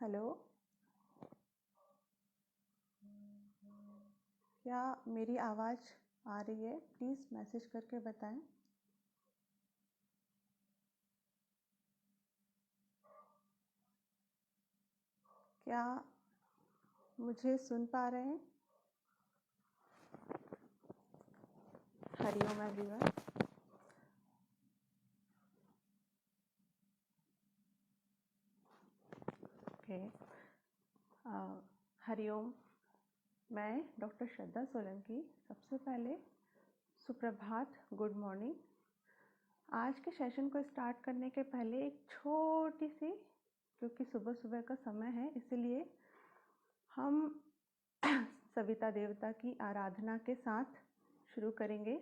Hello, क्या मेरी आवाज़ आ रही है? प्लीज़ मैसेज करके बताएं। क्या मुझे सुन पा रहे हैं? हरिओम एवरीवन। ओके, हरिओम। मैं डॉक्टर श्रद्धा सोलंकी। सबसे पहले सुप्रभात, गुड मॉर्निंग। आज के सेशन को स्टार्ट करने के पहले एक छोटी सी, क्योंकि सुबह सुबह का समय है इसलिए हम सविता देवता की आराधना के साथ शुरू करेंगे।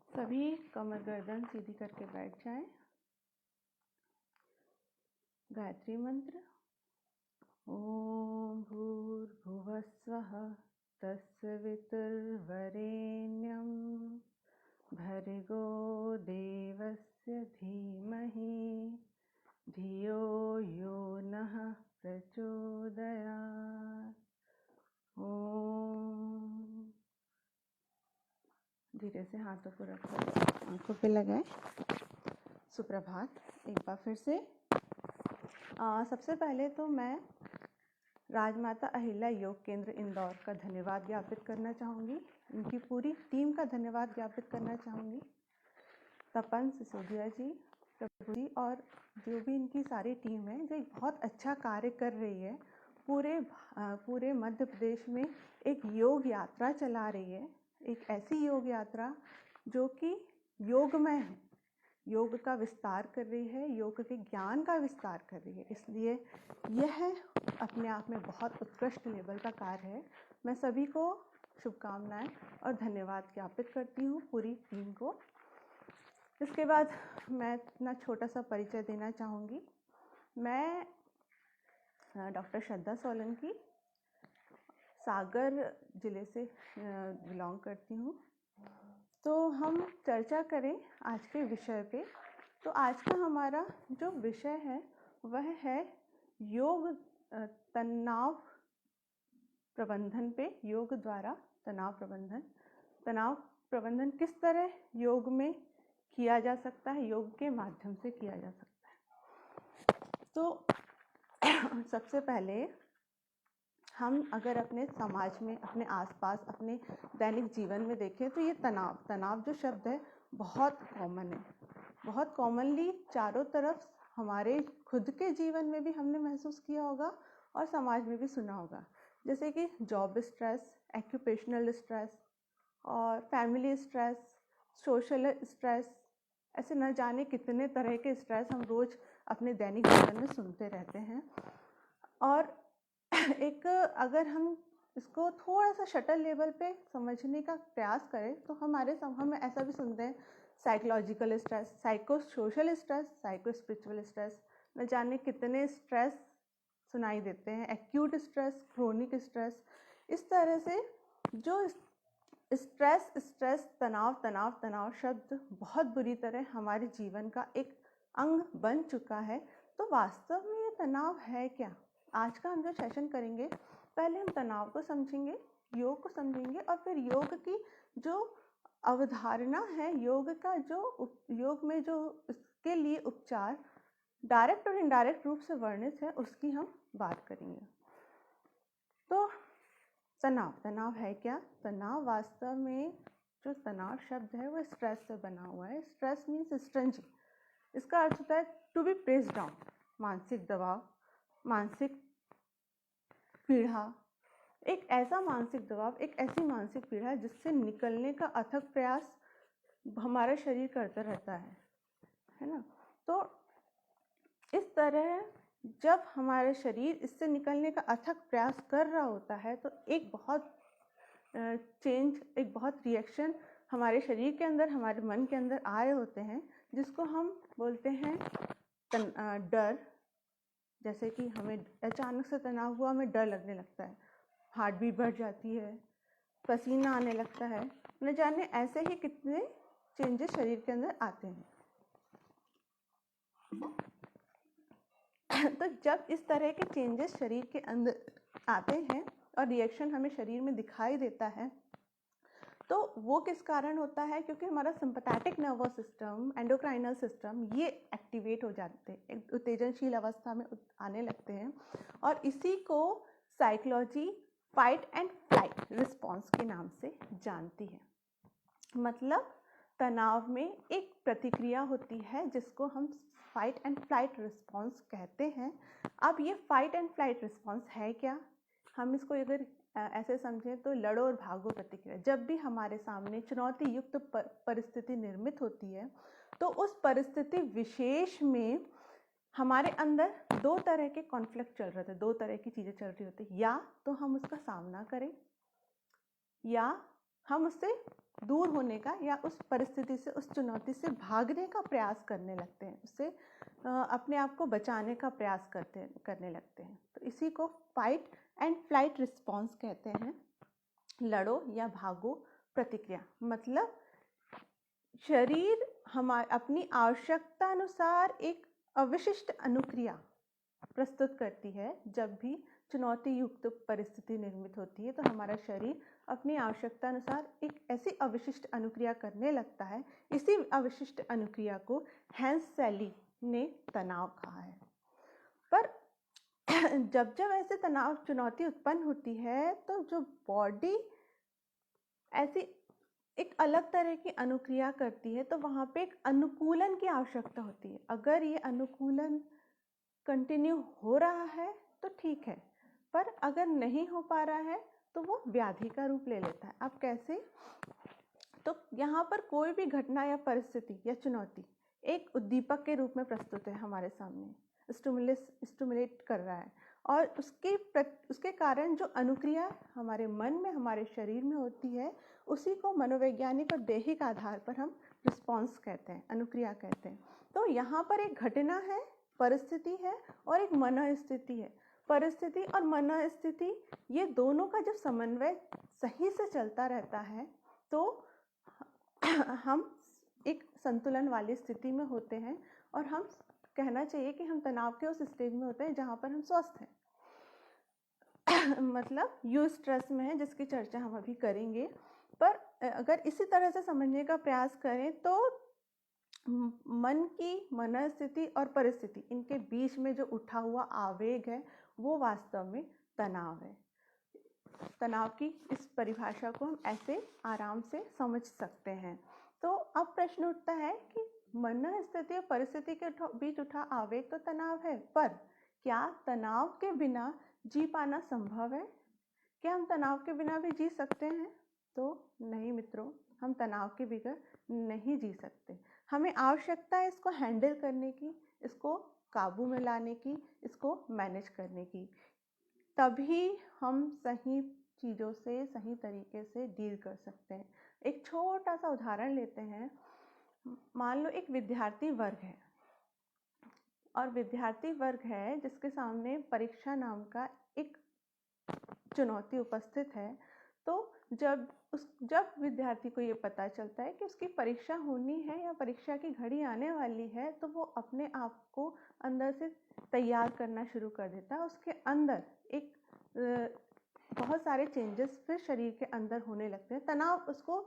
सभी कमर गर्दन सीधी करके बैठ जाएं। गायत्री मंत्र। ओम भूर्भुवस्वः तत्सवितुर्वरेण्यं भर्गो देवस्य धीमहि धियो यो नः प्रचोदयात्। ओम। धीरे से हाथों को रखो, आंखों पे लगाएं। सुप्रभात। एक बार फिर से सबसे पहले तो मैं राजमाता अहिल्या योग केंद्र इंदौर का धन्यवाद ज्ञापित करना चाहूँगी। इनकी पूरी टीम का धन्यवाद ज्ञापित करना चाहूँगी। तपन सिसोदिया जी, प्रभु जी और जो भी इनकी सारी टीम है जो बहुत अच्छा कार्य कर रही है। पूरे मध्य प्रदेश में एक योग यात्रा चला रही है। एक ऐसी योग यात्रा जो कि योगमय है, योग का विस्तार कर रही है, योग के ज्ञान का विस्तार कर रही है। इसलिए यह अपने आप में बहुत उत्कृष्ट लेवल का कार्य है। मैं सभी को शुभकामनाएं और धन्यवाद ज्ञापित करती हूँ, पूरी टीम को। इसके बाद मैं अपना छोटा सा परिचय देना चाहूँगी। मैं डॉक्टर श्रद्धा सोलंकी सागर ज़िले से बिलोंग करती हूँ। तो हम चर्चा करें आज के विषय पे। तो आज का हमारा जो विषय है वह है योग तनाव प्रबंधन पे। योग द्वारा तनाव प्रबंधन किस तरह योग में किया जा सकता है, योग के माध्यम से किया जा सकता है। तो सबसे पहले हम अगर अपने समाज में, अपने आसपास, अपने दैनिक जीवन में देखें तो ये तनाव जो शब्द है बहुत कॉमन है। बहुत कॉमनली चारों तरफ हमारे खुद के जीवन में भी हमने महसूस किया होगा और समाज में भी सुना होगा। जैसे कि जॉब स्ट्रेस, एक्यूपेशनल स्ट्रेस और फैमिली स्ट्रेस, सोशल स्ट्रेस, ऐसे न जाने कितने तरह के स्ट्रेस हम रोज़ अपने दैनिक जीवन में सुनते रहते हैं। और एक अगर हम इसको थोड़ा सा शटल लेवल पे समझने का प्रयास करें तो हम ऐसा भी सुनते हैं psychological stress, psycho social stress, psycho spiritual stress, न जाने कितने स्ट्रेस सुनाई देते हैं, एक्यूट स्ट्रेस, क्रोनिक स्ट्रेस। इस तरह से जो स्ट्रेस, तनाव शब्द बहुत बुरी तरह हमारे जीवन का एक अंग बन चुका है। तो वास्तव में ये तनाव है क्या? आज का हम जो सेशन करेंगे, पहले हम तनाव को समझेंगे, योग को समझेंगे और फिर योग की जो अवधारणा है, योग में जो इसके लिए उपचार डायरेक्ट और इनडायरेक्ट रूप से वर्णित है उसकी हम बात करेंगे। तो तनाव है क्या? तनाव वास्तव में जो तनाव शब्द है वो स्ट्रेस से बना हुआ है। Stress means straining. इसका अर्थ होता है टू बी प्रेस्ड डाउन, मानसिक दबाव, मानसिक पीड़ा। एक ऐसा मानसिक दबाव, एक ऐसी मानसिक पीड़ा जिससे निकलने का अथक प्रयास हमारा शरीर करता रहता है ना। तो इस तरह जब हमारा शरीर इससे निकलने का अथक प्रयास कर रहा होता है तो एक बहुत रिएक्शन हमारे शरीर के अंदर, हमारे मन के अंदर आ रहे होते हैं, जिसको हम बोलते हैं डर। जैसे कि हमें अचानक से तनाव हुआ, हमें डर लगने लगता है, हार्ट बीट बढ़ जाती है, पसीना आने लगता है, न जाने ऐसे ही कितने चेंजेस शरीर के अंदर आते हैं। तो जब इस तरह के चेंजेस शरीर के अंदर आते हैं और रिएक्शन हमें शरीर में दिखाई देता है, तो वो किस कारण होता है? क्योंकि हमारा sympathetic nervous system, endocrinal system ये एक्टिवेट हो जाते हैं, एक उत्तेजनशील अवस्था में आने लगते हैं, और इसी को psychology fight and flight response के नाम से जानती है। मतलब तनाव में एक प्रतिक्रिया होती है जिसको हम फाइट एंड फ्लाइट रिस्पॉन्स कहते हैं। अब ये फाइट एंड फ्लाइट रिस्पॉन्स है क्या? हम इसको अगर ऐसे समझें तो लड़ो और भागो प्रतिक्रिया। जब भी हमारे सामने चुनौती युक्त परिस्थिति निर्मित होती है, तो उस परिस्थिति विशेष में हमारे अंदर दो तरह के कॉन्फ्लिक्ट चल रहे थे, दो तरह की चीज़ें चल रही होती, या तो हम उसका सामना करें या हम उससे दूर होने का या उस परिस्थिति से, उस चुनौती से भागने का प्रयास करने लगते हैं, उससे अपने आप को बचाने का प्रयास करने लगते हैं। तो इसी को फाइट एंड फ्लाइट रिस्पॉन्स कहते हैं, लड़ो या भागो प्रतिक्रिया। मतलब शरीर अपनी आवश्यकता अनुसार एक अविशिष्ट अनुक्रिया प्रस्तुत करती है। जब भी चुनौती युक्त परिस्थिति निर्मित होती है तो हमारा शरीर अपनी आवश्यकता अनुसार एक ऐसी अविशिष्ट अनुक्रिया करने लगता है। इसी अविशिष्ट अनुक्रिया को हैंस सैली ने तनाव कहा है। पर जब जब ऐसे तनाव चुनौती उत्पन्न होती है तो जो बॉडी ऐसी एक अलग तरह की अनुक्रिया करती है, तो वहाँ पे एक अनुकूलन की आवश्यकता होती है। अगर ये अनुकूलन कंटिन्यू हो रहा है तो ठीक है, पर अगर नहीं हो पा रहा है तो वो व्याधि का रूप ले लेता है। अब कैसे? तो यहाँ पर कोई भी घटना या परिस्थिति या चुनौती एक उद्दीपक के रूप में प्रस्तुत है हमारे सामने, स्टिमुलेट कर रहा है, और उसके कारण जो अनुक्रिया हमारे मन में, हमारे शरीर में होती है, उसी को मनोवैज्ञानिक और दैहिक आधार पर हम रिस्पॉन्स कहते हैं, अनुक्रिया कहते हैं। तो यहाँ पर एक घटना है, परिस्थिति है, और एक मनोस्थिति है। परिस्थिति और मनोस्थिति ये दोनों का जब समन्वय सही से चलता रहता है तो हम एक संतुलन वाली स्थिति में होते हैं, और हम कहना चाहिए कि हम तनाव के उस स्टेज में होते हैं जहाँ पर हम स्वस्थ हैं। मतलब यूस्ट्रेस में है, जिसकी चर्चा हम अभी करेंगे। पर अगर इसी तरह से समझने का प्रयास करें तो मन की मनस्थिति और परिस्थिति, इनके बीच में जो उठा हुआ आवेग है वो वास्तव में तनाव है। तनाव की इस परिभाषा को हम ऐसे आराम से समझ सकते हैं। तो अब प्रश्न उठता है कि मनस्थिति और परिस्थिति के बीच उठा आवेग तो तनाव है, पर क्या तनाव के बिना जी पाना संभव है? क्या हम तनाव के बिना भी जी सकते हैं? तो नहीं मित्रों, हम तनाव के बगैर नहीं जी सकते। हमें आवश्यकता है इसको हैंडल करने की, इसको काबू में लाने की, इसको मैनेज करने की। तभी हम सही चीज़ों से सही तरीके से डील कर सकते हैं। एक छोटा सा उदाहरण लेते हैं। मान लो एक विद्यार्थी वर्ग है, और विद्यार्थी वर्ग है जिसके सामने परीक्षा नाम का एक चुनौती उपस्थित है। तो जब विद्यार्थी को ये पता चलता है कि उसकी परीक्षा होनी है या परीक्षा की घड़ी आने वाली है, तो वो अपने आप को अंदर से तैयार करना शुरू कर देता है। उसके अंदर एक बहुत सारे चेंजेस फिर शरीर के अंदर होने लगते हैं। तनाव उसको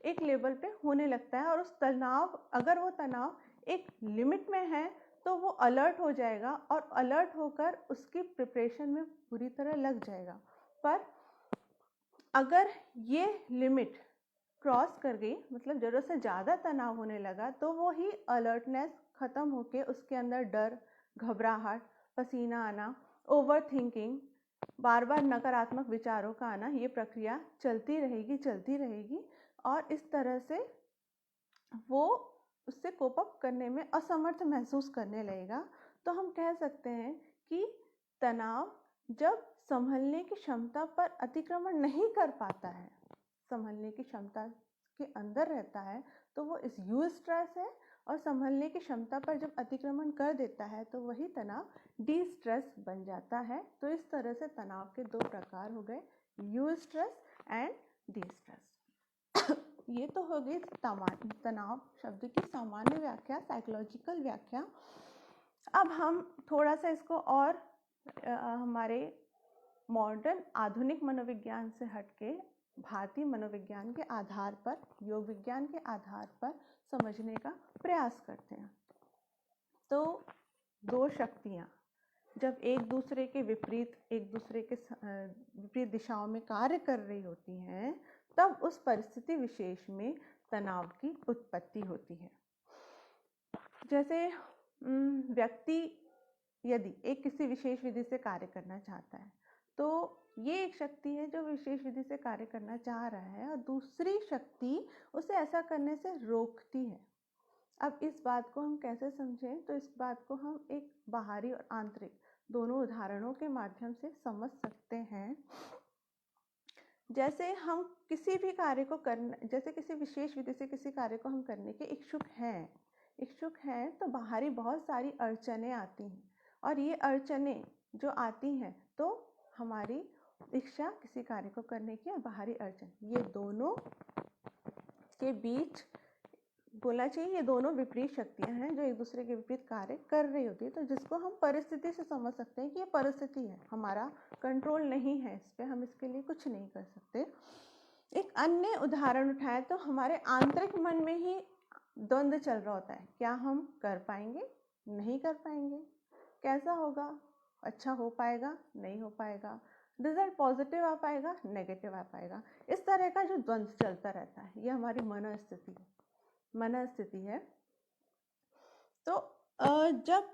एक लेवल पे होने लगता है, और उस तनाव, अगर वो तनाव एक लिमिट में है तो वो अलर्ट हो जाएगा, और अलर्ट होकर उसकी प्रिपरेशन में पूरी तरह लग जाएगा। पर अगर ये लिमिट क्रॉस कर गई, मतलब ज़रूरत से ज़्यादा तनाव होने लगा, तो वो ही अलर्टनेस ख़त्म होके उसके अंदर डर, घबराहट, पसीना आना, ओवर थिंकिंग, बार बार नकारात्मक विचारों का आना, ये प्रक्रिया चलती रहेगी, और इस तरह से वो उससे कोप अप करने में असमर्थ महसूस करने लगेगा। तो हम कह सकते हैं कि तनाव जब संभलने की क्षमता पर अतिक्रमण नहीं कर पाता है, संभलने की क्षमता के अंदर रहता है, तो वो इस यूस्ट्रेस है, और संभलने की क्षमता पर जब अतिक्रमण कर देता है तो वही तनाव डी स्ट्रेस बन जाता है। तो इस तरह से तनाव के दो प्रकार हो गए, यूस्ट्रेस एंड डी स्ट्रेस। ये तो हो गई तनाव शब्द की सामान्य व्याख्या, साइकोलॉजिकल व्याख्या। अब हम थोड़ा सा इसको और हमारे मॉडर्न आधुनिक मनोविज्ञान से हटके भारतीय मनोविज्ञान के आधार पर, योग विज्ञान के आधार पर समझने का प्रयास करते हैं। तो दो शक्तियाँ जब एक दूसरे के विपरीत, एक दूसरे के विपरीत दिशाओं में कार्य कर रही होती हैं, तब उस परिस्थिति विशेष में तनाव की उत्पत्ति होती है। जैसे व्यक्ति यदि एक किसी विशेष विधि से कार्य करना चाहता है, तो ये एक शक्ति है जो विशेष विधि से कार्य करना चाह रहा है, और दूसरी शक्ति उसे ऐसा करने से रोकती है। अब इस बात को हम कैसे समझें? तो इस बात को हम एक बाहरी और आंतरिक दोनों उदाहरणों के माध्यम से समझ सकते हैं। जैसे हम किसी भी कार्य को जैसे किसी विशेष विधि से किसी कार्य को हम करने के इच्छुक हैं, तो बाहरी बहुत सारी अड़चनें आती हैं, और ये अड़चनें जो आती हैं, तो हमारी इच्छा किसी कार्य को करने की और बाहरी अड़चन, ये दोनों के बीच बोलना चाहिए, ये दोनों विपरीत शक्तियां हैं जो एक दूसरे के विपरीत कार्य कर रही होती है। तो जिसको हम परिस्थिति से समझ सकते हैं कि ये परिस्थिति है, हमारा कंट्रोल नहीं है इस पर, हम इसके लिए कुछ नहीं कर सकते। एक अन्य उदाहरण उठाएं तो हमारे आंतरिक मन में ही द्वंद्व चल रहा होता है, क्या हम कर पाएंगे, नहीं कर पाएंगे, कैसा होगा, अच्छा हो पाएगा, नहीं हो पाएगा, रिजल्ट पॉजिटिव आ पाएगा, नेगेटिव आ पाएगा। इस तरह का जो द्वंद्व चलता रहता है, ये हमारी मनस्थिति है। तो जब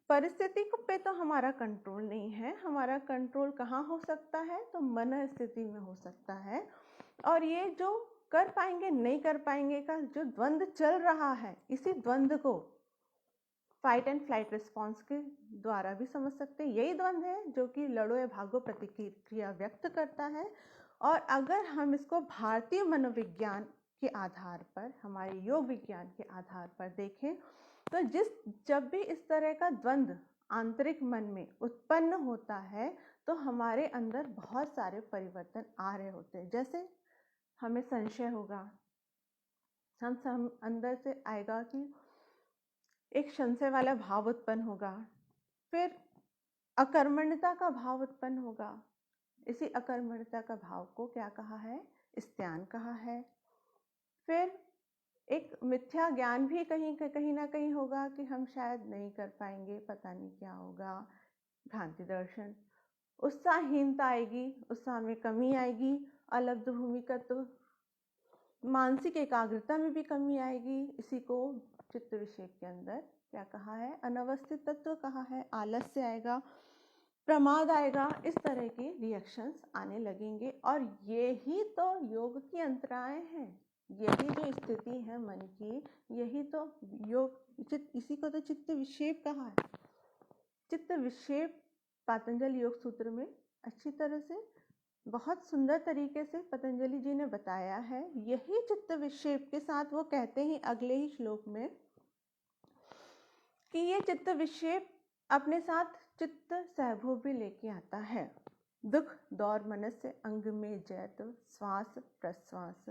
परिस्थिति पे तो हमारा कंट्रोल नहीं है, हमारा कंट्रोल कहाँ हो सकता है? तो मनस्थिति में हो सकता है। और ये जो कर पाएंगे नहीं कर पाएंगे का जो द्वंद्व चल रहा है, इसी द्वंद्व को फाइट एंड फ्लाइट रिस्पॉन्स के द्वारा भी समझ सकते हैं। यही द्वंद्व है जो कि लड़ो या भागो प्रतिक्रिया व्यक्त करता है। और अगर हम इसको भारतीय मनोविज्ञान के आधार पर, हमारे योग विज्ञान के आधार पर देखें, तो जब भी इस तरह का द्वंद्व आंतरिक मन में उत्पन्न होता है, तो हमारे अंदर बहुत सारे परिवर्तन आ रहे होते हैं। जैसे हमें संशय होगा, हम अंदर से आएगा कि एक संशय वाला भाव उत्पन्न होगा, फिर अकर्मण्यता का भाव उत्पन्न होगा। इसी अकर्मण्यता का भाव को क्या कहा है? स्त्यान कहा है। फिर एक मिथ्या ज्ञान भी कहीं ना कहीं होगा कि हम शायद नहीं कर पाएंगे, पता नहीं क्या होगा, भ्रांति दर्शन। उत्साहहीनता आएगी, उत्साह में कमी आएगी, अलब्ध भूमिकत्व, मानसिक एकाग्रता में भी कमी आएगी। इसी को चित्त विक्षेप के अंदर क्या कहा है? अनवस्थित तत्व कहा है। आलस्य आएगा, प्रमाद आएगा, इस तरह के रिएक्शंस आने लगेंगे। और यही तो योग की अंतराएं हैं, यही जो स्थिति है मन की, यही तो योग इसी को तो चित्त विक्षेप कहा है। चित्त विक्षेप पतंजलि योग सूत्र में अच्छी तरह से, बहुत सुंदर तरीके से पतंजलि जी ने बताया है। यही चित्त विक्षेप के साथ वो कहते हैं अगले ही श्लोक में कि ये चित्त विक्षेप अपने साथ चित्त सहभोग भी लेके आता है। दुख दौर मनस्य अंग में जैत श्वास प्रश्वास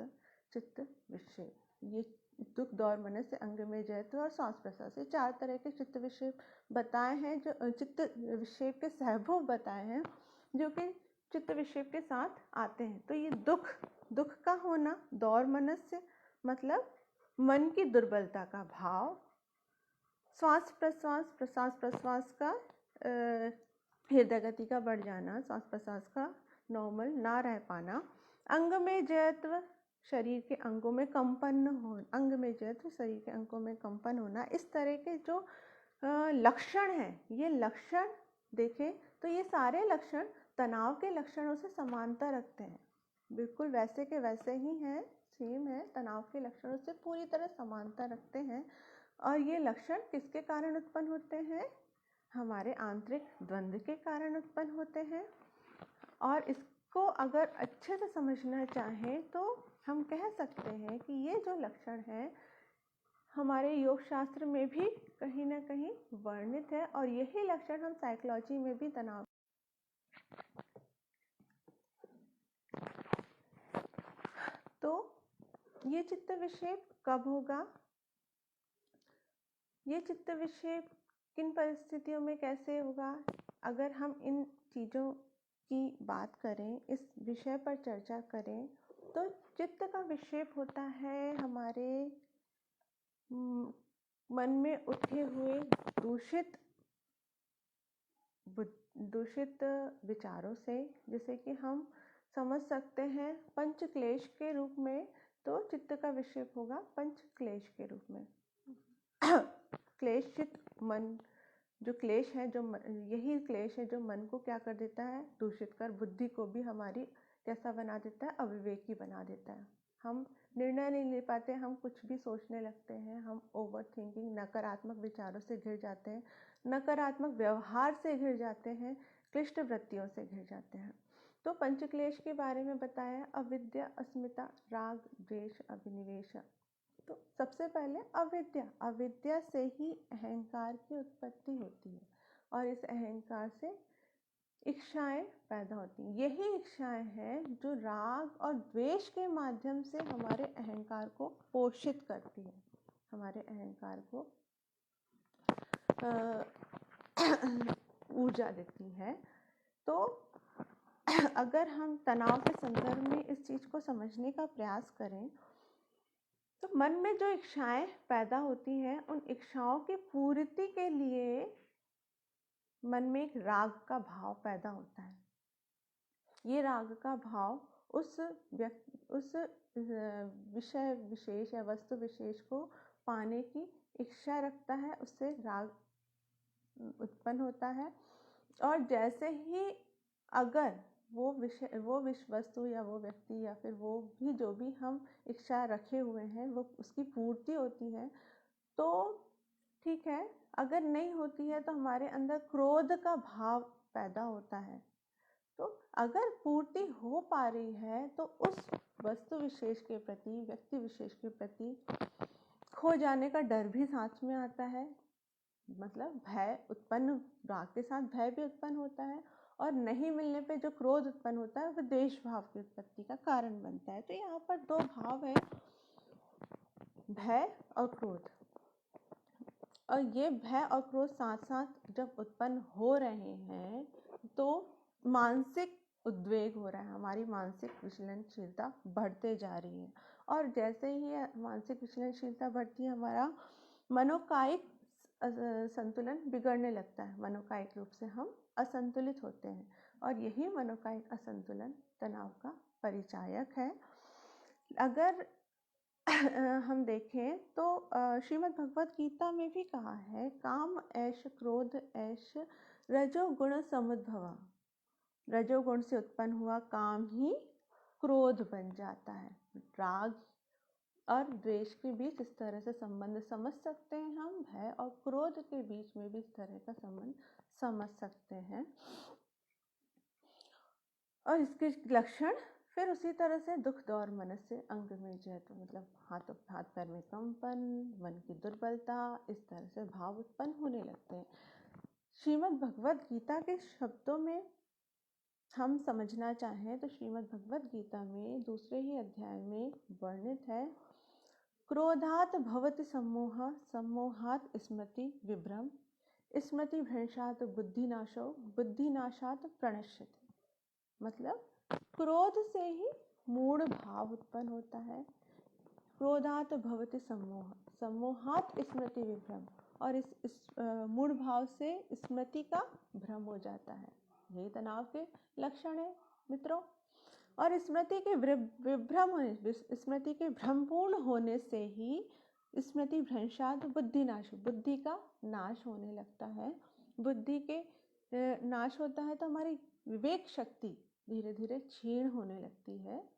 चित्त विक्षेप। ये दुख दौर मनस्य अंग में जैत और श्वास प्रश्वास, ये 4 तरह के चित्त विक्षेप बताए हैं, जो चित्त विक्षेप के सहभोग बताए हैं, जो कि चित्त विक्षेप के साथ आते हैं। तो ये दुख का होना, दौर मनस्य मतलब मन की दुर्बलता का भाव, श्वास प्रश्वास का हृदय गति का बढ़ जाना, श्वास प्रश्वास का नॉर्मल ना रह पाना, अंग में जयत्व शरीर के अंगों में कंपन हो, अंग में जयत्व शरीर के अंगों में कंपन होना। इस तरह के जो लक्षण हैं, ये लक्षण देखें तो ये सारे लक्षण तनाव के लक्षणों से समानता रखते हैं, बिल्कुल वैसे के वैसे ही हैं, सेम है, तनाव के लक्षणों से पूरी तरह समानता रखते हैं। और ये लक्षण किसके कारण उत्पन्न होते हैं? हमारे आंतरिक द्वंद्व के कारण उत्पन्न होते हैं। और इसको अगर अच्छे से समझना चाहें तो हम कह सकते हैं कि ये जो लक्षण है हमारे योग शास्त्र में भी कहीं ना कहीं वर्णित है, और यही लक्षण हम साइकोलॉजी में भी तनाव। तो ये चित्त विक्षेप कब होगा? ये चित्त विक्षेप किन परिस्थितियों में कैसे होगा, अगर हम इन चीज़ों की बात करें, इस विषय पर चर्चा करें, तो चित्त का विक्षेप होता है हमारे मन में उठे हुए दूषित विचारों से, जैसे कि हम समझ सकते हैं पंच क्लेश के रूप में। तो चित्त का विक्षेप होगा पंच क्लेश के रूप में। क्लेशित मन, जो क्लेश है, यही क्लेश है जो मन को क्या कर देता है, दूषित कर बुद्धि को भी हमारी कैसा बना देता है, अविवेकी बना देता है। हम निर्णय नहीं ले पाते, हम कुछ भी सोचने लगते हैं, हम ओवर थिंकिंग, नकारात्मक विचारों से घिर जाते हैं, नकारात्मक व्यवहार से घिर जाते हैं, क्लिष्ट वृत्तियों से घिर जाते हैं। तो पंचक्लेश के बारे में बताया, अविद्या, अस्मिता, राग, द्वेष, अभिनिवेश। तो सबसे पहले अविद्या से ही अहंकार की उत्पत्ति होती है और इस अहंकार से इच्छाएं पैदा होती हैं। यही इच्छाएं हैं जो राग और द्वेष के माध्यम से हमारे अहंकार को पोषित करती है, हमारे अहंकार को ऊर्जा देती है। तो अगर हम तनाव के संदर्भ में इस चीज को समझने का प्रयास करें, तो मन में जो इच्छाएं पैदा होती हैं, उन इच्छाओं की पूर्ति के लिए मन में एक राग का भाव पैदा होता है। ये राग का भाव उस विषय विशेष या वस्तु विशेष को पाने की इच्छा रखता है, उससे राग उत्पन्न होता है। और जैसे ही अगर वो वस्तु या वो व्यक्ति या फिर वो भी जो भी हम इच्छा रखे हुए हैं वो उसकी पूर्ति होती है, तो ठीक है। अगर नहीं होती है तो हमारे अंदर क्रोध का भाव पैदा होता है। तो अगर पूर्ति हो पा रही है तो उस वस्तु विशेष के प्रति, व्यक्ति विशेष के प्रति खो जाने का डर भी साथ में आता है, मतलब भय उत्पन्न, राग के साथ भय भी उत्पन्न होता है, और नहीं मिलने पे जो क्रोध उत्पन्न होता है वो द्वेष भाव की उत्पत्ति का कारण बनता है। तो यहाँ पर दो भाव है, भय और क्रोध। और ये भय और क्रोध साथ साथ जब उत्पन्न हो रहे हैं तो मानसिक उद्वेग हो रहा है, हमारी मानसिक विचलनशीलता बढ़ते जा रही है। और जैसे ही मानसिक विचलनशीलता बढ़ती है, हमारा मनोकायिक संतुलन बिगड़ने लगता है, मनोकायिक रूप से हम असंतुलित होते हैं, और यही मनोकायिक असंतुलन तनाव का परिचायक है। अगर हम देखें तो श्रीमद् भगवत गीता में भी कहा है, काम ऐश क्रोध ऐश रजोगुण समुद्भवा। रजोगुण से उत्पन्न हुआ काम ही क्रोध बन जाता है। राग और द्वेष के बीच इस तरह से संबंध समझ सकते हैं हम, भय और क्रोध के बीच में भी इस तरह का संबंध समझ सकते हैं। और इसके लक्षण फिर उसी तरह से दुख दौर मनस्य अंग में जय, तो मतलब हाथ पैर में कंपन, मन की दुर्बलता, इस तरह से भाव उत्पन्न होने लगते हैं। श्रीमद् भगवत गीता के शब्दों में हम समझना चाहें तो श्रीमद् भगवत गीता में दूसरे ही अध्याय में वर्णित है, क्रोधात भवति सम्मोह, सम्मोहात स्मृति विभ्रम, स्मृति भ्रंशात बुद्धिनाशो, बुद्धिनाशात प्रणश्यति। मतलब क्रोध से ही मूढ़ भाव उत्पन्न होता है। क्रोधात भवति सम्मोह, सम्मोहात स्मृति विभ्रम, और इस मूढ़ भाव से स्मृति का भ्रम हो जाता है। यही तनाव के लक्षण है मित्रों। और स्मृति के विभ्रम होने, स्मृति के भ्रमपूर्ण होने से ही स्मृति भ्रंशात बुद्धिनाश, बुद्धि का नाश होने लगता है। बुद्धि के नाश होता है तो हमारी विवेक शक्ति धीरे धीरे क्षीण होने लगती है,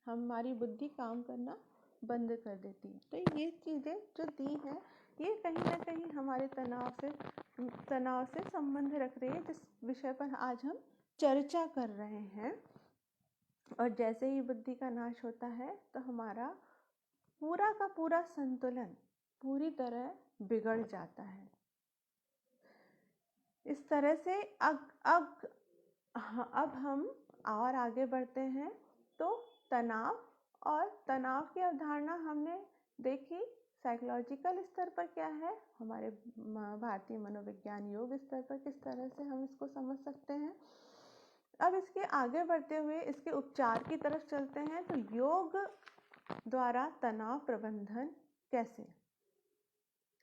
हमारी बुद्धि काम करना बंद कर देती है। तो ये चीज़ें जो दी हैं, ये कहीं ना कहीं हमारे तनाव से संबंध रख रही है, जिस विषय पर आज हम चर्चा कर रहे हैं। और जैसे ही बुद्धि का नाश होता है तो हमारा पूरा का पूरा संतुलन पूरी तरह बिगड़ जाता है। इस तरह से अब हम और आगे बढ़ते हैं। तो तनाव और तनाव की अवधारणा हमने देखी साइकोलॉजिकल स्तर पर क्या है, हमारे भारतीय मनोविज्ञान योग स्तर पर किस तरह से हम इसको समझ सकते हैं। अब इसके आगे बढ़ते हुए इसके उपचार की तरफ चलते हैं। तो योग द्वारा तनाव प्रबंधन कैसे,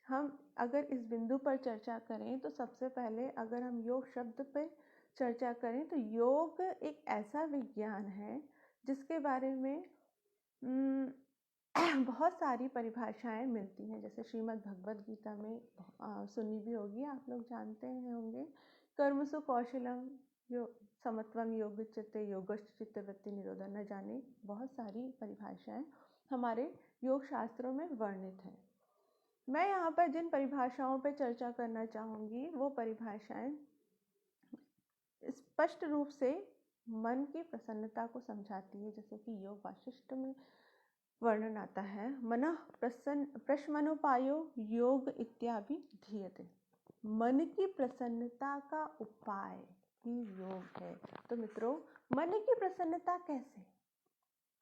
हम अगर इस बिंदु पर चर्चा करें तो सबसे पहले अगर हम योग शब्द पर चर्चा करें तो योग एक ऐसा विज्ञान है जिसके बारे में बहुत सारी परिभाषाएं मिलती हैं। जैसे श्रीमद् भगवद गीता में सुनी भी होगी, आप लोग जानते हैं होंगे, कर्मसु कौशलम समत्वम योग चित्ते योगश्च चित्तवृत्ति निरोधा, न जाने बहुत सारी परिभाषाएं हमारे योग शास्त्रों में वर्णित हैं। मैं यहाँ पर जिन परिभाषाओं पर चर्चा करना चाहूँगी वो परिभाषाएं स्पष्ट रूप से मन की प्रसन्नता को समझाती है। जैसे कि योग वाशिष्ठ में वर्णन आता है, मनः प्रशमनोपायो योग इत्याभिधीयते, मन की प्रसन्नता का उपाय ही योग है। तो मित्रों, मन की प्रसन्नता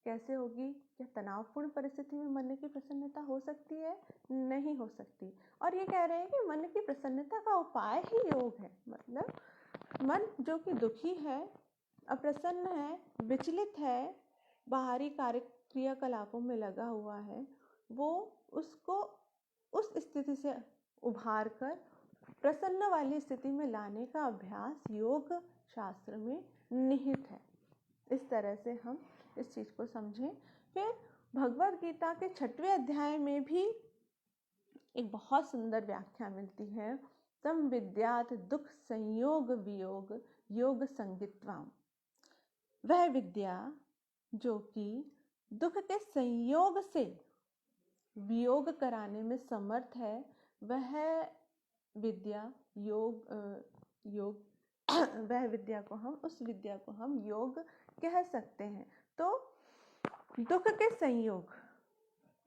कैसे होगी? क्या तनावपूर्ण परिस्थिति में मन की प्रसन्नता हो सकती है? नहीं हो सकती। और ये कह रहे हैं कि मन की प्रसन्नता का उपाय ही योग है। मतलब मन जो कि दुखी है, अप्रसन्न है, विचलित है, बाहरी क्रियाकलापों में लगा हुआ है, वो उसको उस स्थिति से उभार कर प्रसन्न वाली स्थिति में लाने का अभ्यास योग शास्त्र में निहित है। इस तरह से हम इस चीज़ को समझें। फिर भगवद गीता के 6वें अध्याय में भी एक बहुत सुंदर व्याख्या मिलती है, तम विद्यात दुख संयोग वियोग योग संगित्वाम, वह विद्या जो कि दुख के संयोग से वियोग कराने में समर्थ है, वह विद्या वह विद्या को उस विद्या को हम योग कह सकते हैं। तो दुख के संयोग,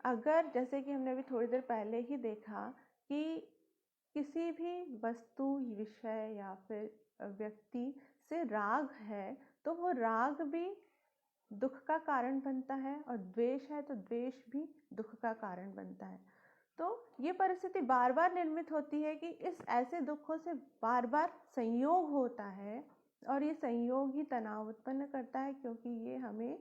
अगर जैसे कि हमने अभी थोड़ी देर पहले ही देखा कि किसी भी वस्तु, विषय या फिर व्यक्ति से राग है तो वो राग भी दुख का कारण बनता है, और द्वेष है तो द्वेष भी दुख का कारण बनता है। तो ये परिस्थिति बार बार निर्मित होती है कि इस ऐसे दुखों से बार बार संयोग होता है, और ये संयोग ही तनाव उत्पन्न करता है, क्योंकि ये हमें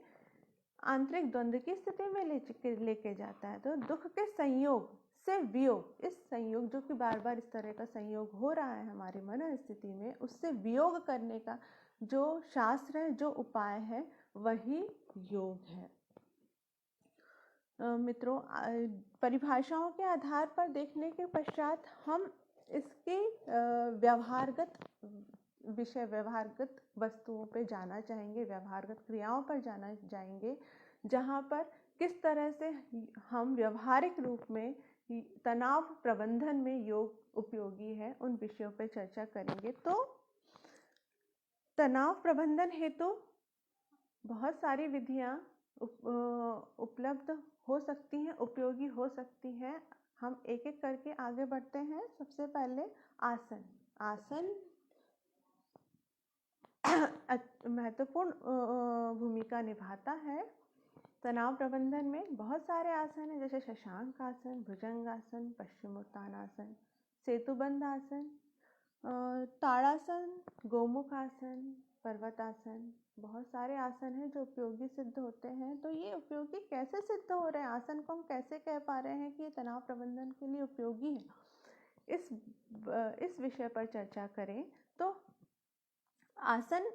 आंतरिक द्वंद्व की स्थिति में लेके जाता है। तो दुख के संयोग से वियोग, इस संयोग जो कि बार बार इस तरह का संयोग हो रहा है हमारी मन स्थिति में, उससे वियोग करने का जो शास्त्र है, जो उपाय है, वही योग है। मित्रों, परिभाषाओं के आधार पर देखने के पश्चात हम इसके व्यवहारगत वस्तुओं पे जाना चाहेंगे, व्यवहारगत क्रियाओं पर जाना जाएंगे, जहाँ पर किस तरह से हम व्यवहारिक रूप में तनाव प्रबंधन में योग उपयोगी है, उन विषयों पर चर्चा करेंगे। तो तनाव प्रबंधन हेतु बहुत सारी विधियाँ उपलब्ध हो सकती हैं, उपयोगी हो सकती हैं। हम एक एक करके आगे बढ़ते हैं। सबसे पहले आसन महत्वपूर्ण भूमिका निभाता है तनाव प्रबंधन में। बहुत सारे आसन हैं, जैसे शशांक आसन, भुजंगासन, पश्चिमोत्तानासन, सेतुबंध आसन, ताड़ासन, गोमुख आसन, पर्वतासन। बहुत सारे आसन हैं जो उपयोगी सिद्ध होते हैं। तो ये उपयोगी कैसे सिद्ध हो रहे हैं, आसन को हम कैसे कह पा रहे हैं कि ये तनाव प्रबंधन के लिए उपयोगी है, इस विषय पर चर्चा करें। तो आसन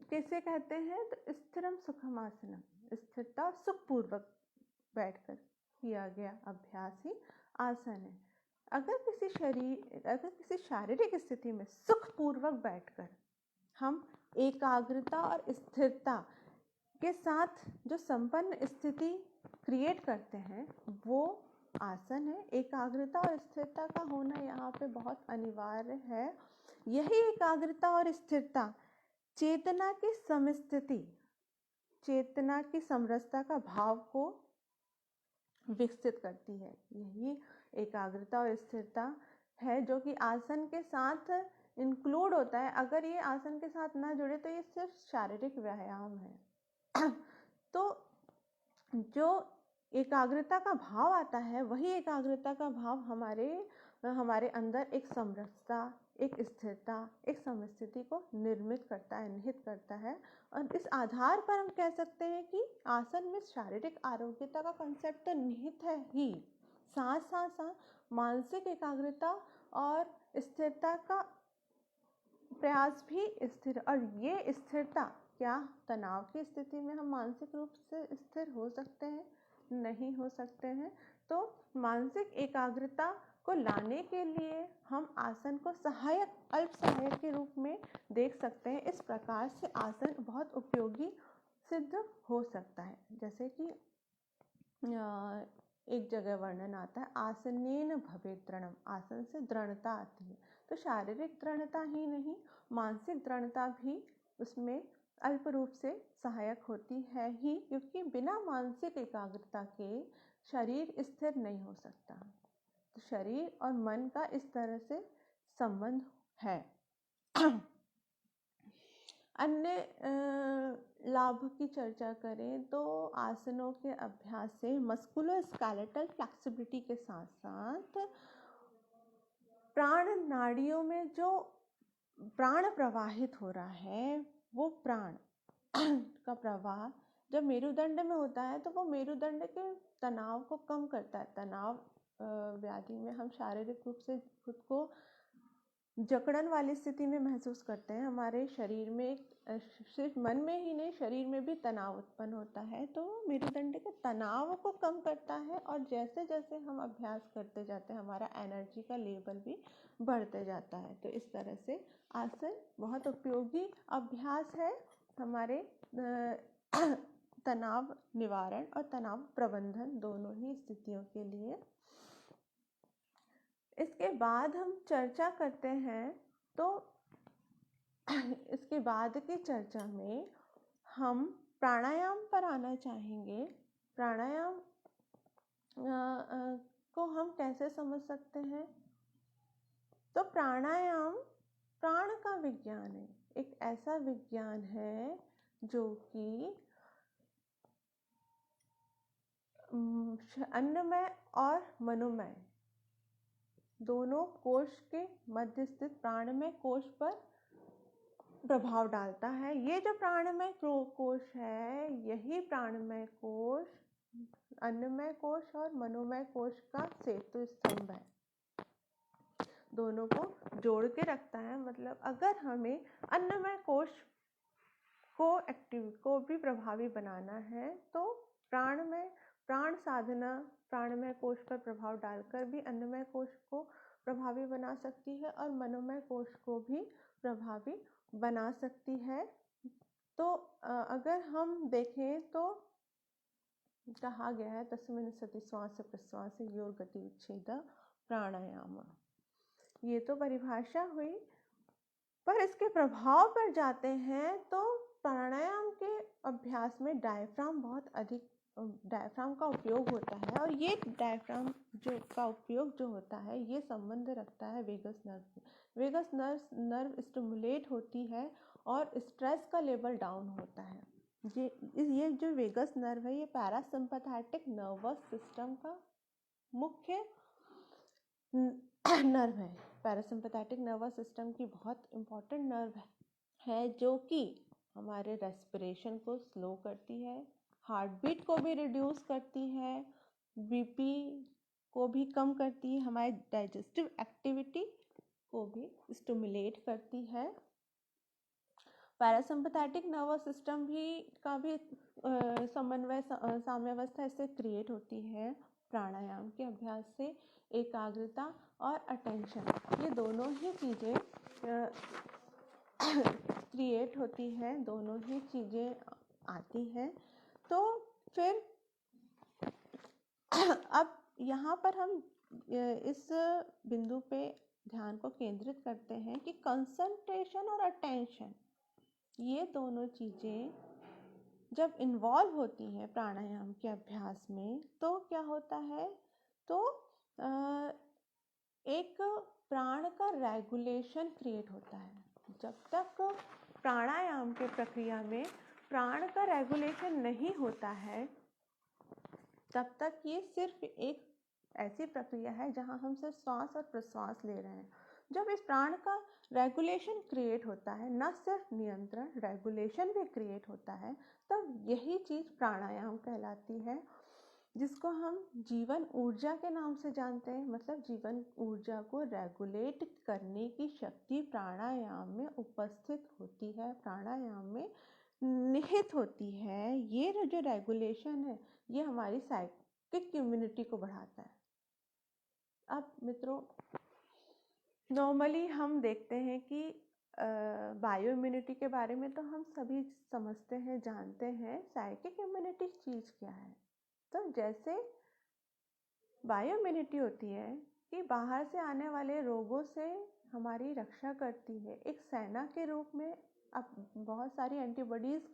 किसे कहते हैं? तो स्थिरम सुखम आसनम, स्थिरता सुखपूर्वक बैठकर किया गया अभ्यास ही आसन है। अगर किसी शारीरिक स्थिति में सुखपूर्वक बैठकर हम एकाग्रता और स्थिरता के साथ जो संपन्न स्थिति क्रिएट करते हैं, वो आसन है। एकाग्रता और स्थिरता का होना यहाँ पे बहुत अनिवार्य है। यही एकाग्रता और स्थिरता चेतना की समस्थिति, चेतना की समरसता का भाव को विकसित करती है। यही एकाग्रता और स्थिरता है जो कि आसन के साथ इंक्लूड होता है। अगर ये आसन के साथ ना जुड़े तो ये सिर्फ शारीरिक व्यायाम है। तो जो एकाग्रता का भाव आता है, वही एकाग्रता का भाव हमारे अंदर एक समरसता, एक स्थिरता, एक समस्थिति को निर्मित करता है, निहित करता है। और इस आधार पर हम कह सकते हैं कि आसन में शारीरिक आरोग्यता का कंसेप्ट तो निहित है ही, साथ साथ मानसिक एकाग्रता और स्थिरता का प्रयास भी स्थिर। और ये स्थिरता, क्या तनाव की स्थिति में हम मानसिक रूप से स्थिर हो सकते हैं? नहीं हो सकते हैं। तो मानसिक एकाग्रता को लाने के लिए हम आसन को सहायक, अल्प सहायक के रूप में देख सकते हैं। इस प्रकार से आसन बहुत उपयोगी सिद्ध हो सकता है। जैसे कि एक जगह वर्णन आता है, आसनेन भवेत् दृढ़म्, आसन से दृढ़ता आती है। तो शारीरिक दृढ़ता ही नहीं, मानसिक दृढ़ता भी उसमें अल्प रूप से सहायक होती है ही, क्योंकि बिना मानसिक एकाग्रता के शरीर स्थिर नहीं हो सकता। तो शरीर और मन का इस तरह से संबंध है। अन्य लाभ की चर्चा करें तो आसनों के अभ्यास से मस्कुलोस्केलेटल फ्लेक्सिबिलिटी के साथ साथ प्राण नाड़ियों में जो प्राण प्रवाहित हो रहा है, वो प्राण का प्रवाह जब मेरुदंड में होता है तो वो मेरुदंड के तनाव को कम करता है। तनाव व्याधि में हम शारीरिक रूप से खुद को जकड़न वाली स्थिति में महसूस करते हैं। हमारे शरीर में सिर्फ मन में ही नहीं, शरीर में भी तनाव उत्पन्न होता है। तो मेरुदंड के तनाव को कम करता है, और जैसे जैसे हम अभ्यास करते जाते हैं हमारा एनर्जी का लेवल भी बढ़ते जाता है। तो इस तरह से आसन बहुत उपयोगी अभ्यास है हमारे तनाव निवारण और तनाव प्रबंधन दोनों ही स्थितियों के लिए। इसके बाद हम चर्चा करते हैं, तो इसके बाद की चर्चा में हम प्राणायाम पर आना चाहेंगे। प्राणायाम को हम कैसे समझ सकते हैं? तो प्राणायाम प्राण का विज्ञान है, एक ऐसा विज्ञान है जो कि अन्नमय और मनोमय दोनों कोश के मध्य स्थित प्राणमय कोश पर प्रभाव डालता है। ये जो प्राणमय कोश है, यही प्राणमय कोश अन्नमय कोश और मनोमय कोश का सेतु स्तंभ है, दोनों को जोड़ के रखता है। मतलब अगर हमें अन्नमय कोश को भी प्रभावी बनाना है तो प्राण साधना प्राणमय कोश पर प्रभाव डालकर भी अन्नमय कोश को प्रभावी बना सकती है और मनोमय कोश को भी प्रभावी बना सकती है। तो अगर हम देखें तो कहा गया है, तस्मिन् सति श्वास प्रश्वास योर गति विच्छेद प्राणायाम। ये तो परिभाषा हुई, पर इसके प्रभाव पर जाते हैं तो प्राणायाम के अभ्यास में डायफ्राम बहुत अधिक डायफ्राम का उपयोग होता है। और ये डायफ्राम का उपयोग जो होता है, ये संबंध रखता है वेगस नर्व से। वेगस नर्व स्टिमुलेट होती है और स्ट्रेस का लेवल डाउन होता है। ये जो वेगस नर्व है, ये पैरासिम्पैथेटिक नर्वस सिस्टम का मुख्य नर्व है। पैरासिम्पैथेटिक नर्वस सिस्टम की बहुत इम्पॉर्टेंट नर्व है, जो कि हमारे रेस्पिरेशन को स्लो करती है, हार्ट बीट को भी रिड्यूस करती है, बीपी को भी कम करती है, हमारी डाइजेस्टिव एक्टिविटी को भी स्टिमुलेट करती है। पैरासिम्पैथेटिक नर्वस सिस्टम का भी समन्वय साम्यावस्था इससे क्रिएट होती है। प्राणायाम के अभ्यास से एकाग्रता और अटेंशन, ये दोनों ही चीज़ें क्रिएट होती हैं, दोनों ही चीज़ें आती हैं। तो फिर अब यहाँ पर हम इस बिंदु पे ध्यान को केंद्रित करते हैं कि कंसंट्रेशन और अटेंशन, ये दोनों चीज़ें जब इन्वॉल्व होती हैं प्राणायाम के अभ्यास में तो क्या होता है? तो एक प्राण का रेगुलेशन क्रिएट होता है। जब तक प्राणायाम के प्रक्रिया में प्राण का रेगुलेशन नहीं होता है तब तक ये सिर्फ एक ऐसी प्रक्रिया है जहाँ हम सिर्फ श्वास और प्रश्वास ले रहे हैं। जब इस प्राण का रेगुलेशन क्रिएट होता है, न सिर्फ नियंत्रण, रेगुलेशन भी क्रिएट होता है, तब यही चीज़ प्राणायाम कहलाती है, जिसको हम जीवन ऊर्जा के नाम से जानते हैं। मतलब जीवन ऊर्जा को रेगुलेट करने की शक्ति प्राणायाम में उपस्थित होती है, प्राणायाम में निहित होती है। ये जो रेगुलेशन है, ये हमारी साइकिक इम्यूनिटी को बढ़ाता है। अब मित्रों, नॉर्मली हम देखते हैं कि बायो इम्यूनिटी के बारे में तो हम सभी समझते हैं, जानते हैं। साइकिक इम्यूनिटी चीज़ क्या है? तो जैसे बायो इम्यूनिटी होती है कि बाहर से आने वाले रोगों से हमारी रक्षा करती है, एक सेना के रूप में अब बहुत सारी एंटीबॉडीज़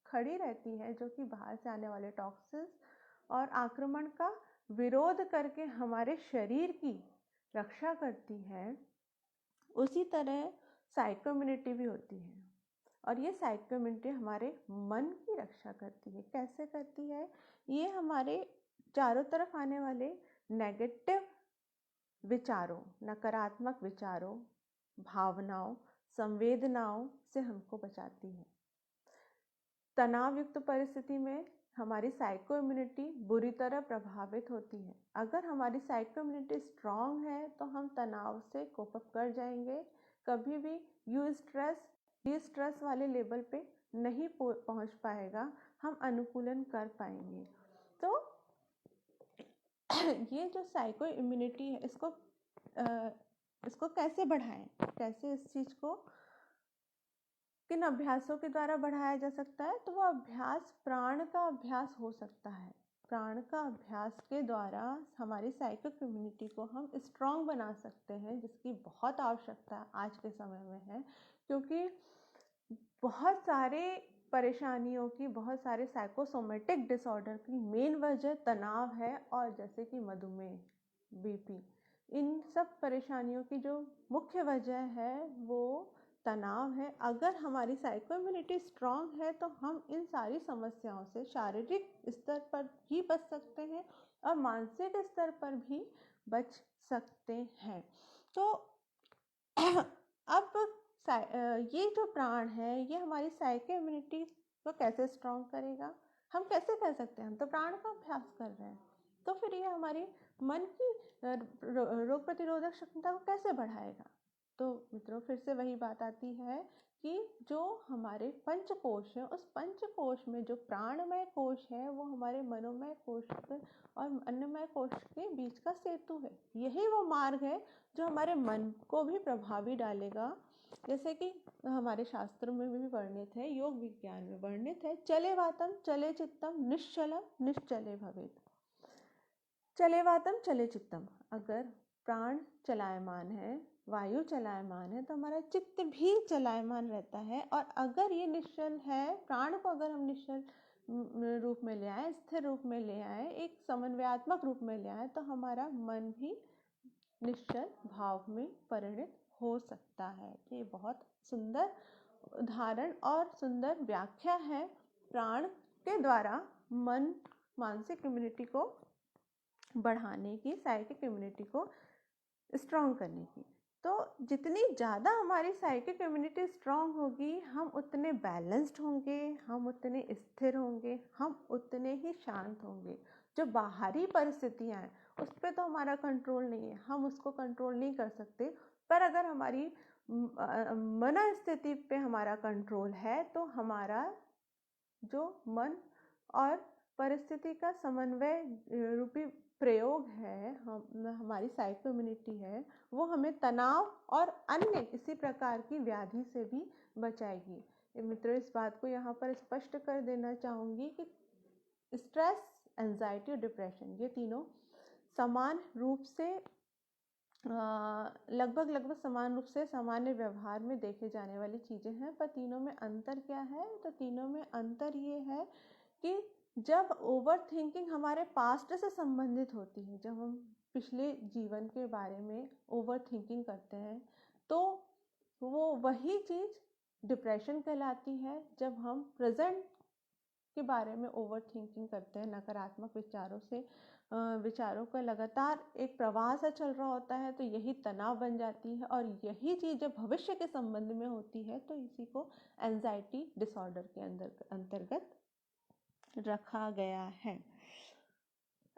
खड़ी रहती है जो कि बाहर से आने वाले टॉक्सिन्स और आक्रमण का विरोध करके हमारे शरीर की रक्षा करती है। उसी तरह साइको इम्यूनिटी भी होती है, और ये साइको इम्यूनिटी हमारे मन की रक्षा करती है। कैसे करती है? ये हमारे चारों तरफ आने वाले नेगेटिव विचारों, नकारात्मक विचारों, भावनाओं, संवेदनाओं से हमको बचाती है। तनाव युक्त परिस्थिति में हमारी साइको इम्यूनिटी बुरी तरह प्रभावित होती है। अगर हमारी साइको इम्यूनिटी स्ट्रांग है तो हम तनाव से कोप अप कर जाएंगे, कभी भी ये स्ट्रेस वाले लेवल पे नहीं पहुंच पाएगा, हम अनुकूलन कर पाएंगे। तो ये जो साइको इम्यूनिटी है, इसको कैसे बढ़ाएं, कैसे इस चीज़ को किन अभ्यासों के द्वारा बढ़ाया जा सकता है? तो वो अभ्यास प्राण का अभ्यास हो सकता है। प्राण का अभ्यास के द्वारा हमारी साइकिक इम्यूनिटी को हम स्ट्रांग बना सकते हैं, जिसकी बहुत आवश्यकता आज के समय में है, क्योंकि बहुत सारे परेशानियों की, बहुत सारे साइकोसोमेटिक डिसऑर्डर की मेन वजह तनाव है। और जैसे कि मधुमेह, बीपी, इन सब परेशानियों की जो मुख्य वजह है वो तनाव है। अगर हमारी साइको इम्यूनिटी स्ट्रांग है तो हम इन सारी समस्याओं से शारीरिक स्तर पर भी बच सकते हैं और मानसिक स्तर पर भी बच सकते हैं। तो अब ये जो प्राण है, ये हमारी साइको इम्यूनिटी को कैसे स्ट्रांग करेगा? हम कैसे कर सकते हैं? हम तो प्राण का अभ्यास कर रहे हैं, तो फिर ये हमारी मन की रोग प्रतिरोधक क्षमता को कैसे बढ़ाएगा? तो मित्रों, फिर से वही बात आती है कि जो हमारे पंचकोश है, उस पंचकोश में जो प्राणमय कोश है वो हमारे मनोमय कोश और अन्नमय कोश के बीच का सेतु है। यही वो मार्ग है जो हमारे मन को भी प्रभावी डालेगा। जैसे कि हमारे शास्त्रों में भी वर्णित है, योग विज्ञान में वर्णित है, चले वातम चले चित्तम निश्चलम निश्चले भवेत्। चले वातम चले चित्तम, अगर प्राण चलायमान है, वायु चलायमान है, तो हमारा चित्त भी चलायमान रहता है। और अगर ये निश्चल है, प्राण को अगर हम निश्चल रूप में ले आए, स्थिर रूप में ले आए, एक समन्वयात्मक रूप में ले आए, तो हमारा मन भी निश्चल भाव में परिणत हो सकता है। ये बहुत सुंदर उदाहरण और सुंदर व्याख्या है प्राण के द्वारा मन मानसिक इम्यूनिटी को बढ़ाने की, साइकिक इम्यूनिटी को स्ट्रांग करने की। तो जितनी ज़्यादा हमारी साइकिक इम्यूनिटी स्ट्रांग होगी, हम उतने बैलेंस्ड होंगे, हम उतने स्थिर होंगे, हम उतने ही शांत होंगे। जो बाहरी परिस्थितियाँ हैं उस पर तो हमारा कंट्रोल नहीं है, हम उसको कंट्रोल नहीं कर सकते, पर अगर हमारी मनस्थिति पे हमारा कंट्रोल है तो हमारा जो मन और परिस्थिति का समन्वय रूपी प्रयोग है, हमारी साइको इम्यूनिटी है, वो हमें तनाव और अन्य इसी प्रकार की व्याधि से भी बचाएगी। मित्रों, इस बात को यहाँ पर स्पष्ट कर देना चाहूँगी कि स्ट्रेस, एंजाइटी और डिप्रेशन, ये तीनों समान रूप से लगभग समान रूप से सामान्य व्यवहार में देखे जाने वाली चीज़ें हैं। पर तीनों में अंतर क्या है? तो तीनों में अंतर ये है कि जब ओवर थिंकिंग हमारे पास्ट से संबंधित होती है, जब हम पिछले जीवन के बारे में ओवर थिंकिंग करते हैं, तो वो वही चीज़ डिप्रेशन कहलाती है। जब हम प्रेजेंट के बारे में ओवर थिंकिंग करते हैं, नकारात्मक विचारों का लगातार एक प्रवाह सा चल रहा होता है, तो यही तनाव बन जाती है। और यही चीज़ जब भविष्य के संबंध में होती है तो इसी को एंजाइटी डिसऑर्डर के अंतर्गत रखा गया है।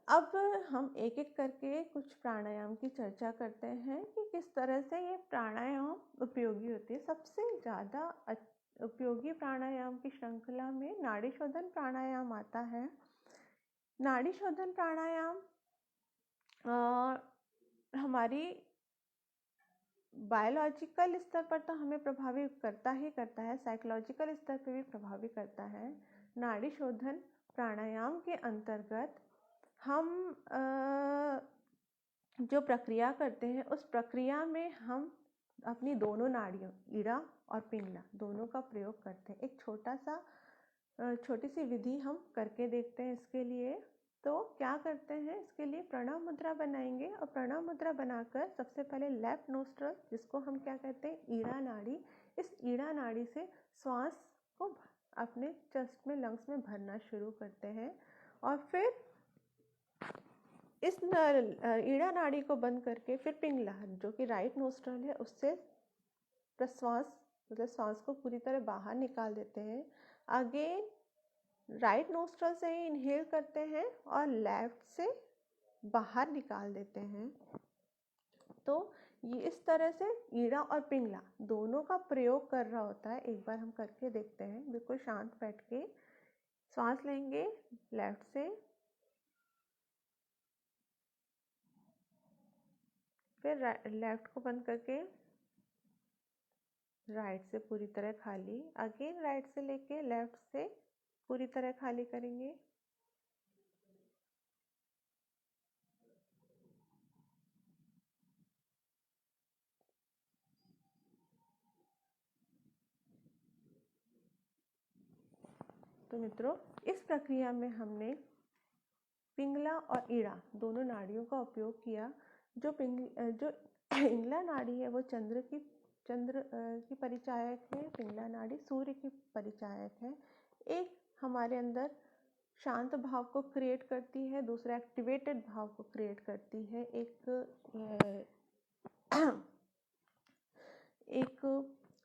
अब हम एक एक करके कुछ प्राणायाम की चर्चा करते हैं कि किस तरह से ये प्राणायाम उपयोगी होती है। सबसे ज़्यादा उपयोगी प्राणायाम की श्रृंखला में नाड़ी शोधन प्राणायाम आता है। नाड़ी शोधन प्राणायाम हमारी बायोलॉजिकल स्तर पर तो हमें प्रभावित करता ही करता है, साइकोलॉजिकल स्तर पर भी प्रभावित करता है। नाड़ी शोधन प्राणायाम के अंतर्गत हम जो प्रक्रिया करते हैं उस प्रक्रिया में हम अपनी दोनों नाड़ियों ईड़ा और पिंगला दोनों का प्रयोग करते हैं। एक छोटी सी विधि हम करके देखते हैं। इसके लिए तो क्या करते हैं, इसके लिए प्रणाम मुद्रा बनाएंगे और प्रणाम मुद्रा बनाकर सबसे पहले लेफ्ट नोस्ट्रल, जिसको हम क्या कहते हैं ईड़ा नाड़ी, इस ईड़ा नाड़ी से श्वास को अपने चेस्ट में, लंग्स में भरना शुरू करते हैं और फिर इस ईड़ा नाड़ी को बंद करके फिर पिंगला, जो कि राइट नोस्ट्रल है, उससे प्रश्वास मतलब सांस को पूरी तरह बाहर निकाल देते हैं। अगेन राइट नोस्ट्रल से ही इनहेल करते हैं और लेफ्ट से बाहर निकाल देते हैं। तो ये इस तरह से ईड़ा और पिंगला दोनों का प्रयोग कर रहा होता है। एक बार हम करके देखते हैं। बिल्कुल शांत बैठ के सांस लेंगे लेफ्ट से, फिर लेफ्ट को बंद करके राइट से पूरी तरह खाली, अगेन राइट से लेके लेफ्ट से पूरी तरह खाली करेंगे। तो मित्रों, इस प्रक्रिया में हमने पिंगला और ईड़ा दोनों नाड़ियों का उपयोग किया। जो पिंगला नाड़ी है वो चंद्र की परिचायक है, पिंगला नाड़ी सूर्य की परिचायक है। एक हमारे अंदर शांत भाव को क्रिएट करती है, दूसरा एक्टिवेटेड भाव को क्रिएट करती है। एक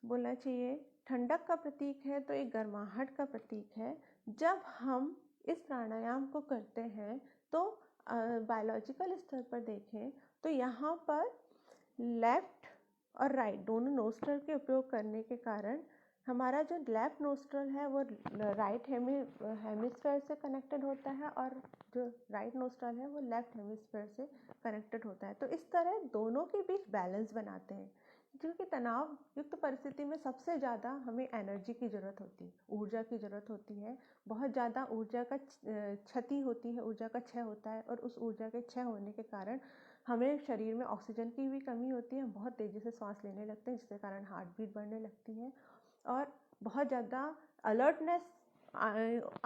बोलना चाहिए ठंडक का प्रतीक है, तो एक गर्माहट का प्रतीक है। जब हम इस प्राणायाम को करते हैं तो बायोलॉजिकल स्तर पर देखें तो यहाँ पर लेफ्ट और राइट दोनों नोस्ट्रल के उपयोग करने के कारण हमारा जो लेफ्ट नोस्ट्रल है वो राइट हेमिस्फीयर से कनेक्टेड होता है और जो राइट नोस्ट्रल है वो लेफ्ट हेमिस्फीयर से कनेक्टेड होता है। तो इस तरह दोनों के बीच बैलेंस बनाते हैं, क्योंकि तनाव युक्त परिस्थिति में सबसे ज़्यादा हमें एनर्जी की ज़रूरत होती है, ऊर्जा की ज़रूरत होती है। बहुत ज़्यादा ऊर्जा का क्षति होती है, ऊर्जा का क्षय होता है और उस ऊर्जा के क्षय होने के कारण हमें शरीर में ऑक्सीजन की भी कमी होती है। हम बहुत तेज़ी से सांस लेने लगते हैं, जिसके कारण हार्ट बीट बढ़ने लगती है और बहुत ज़्यादा अलर्टनेस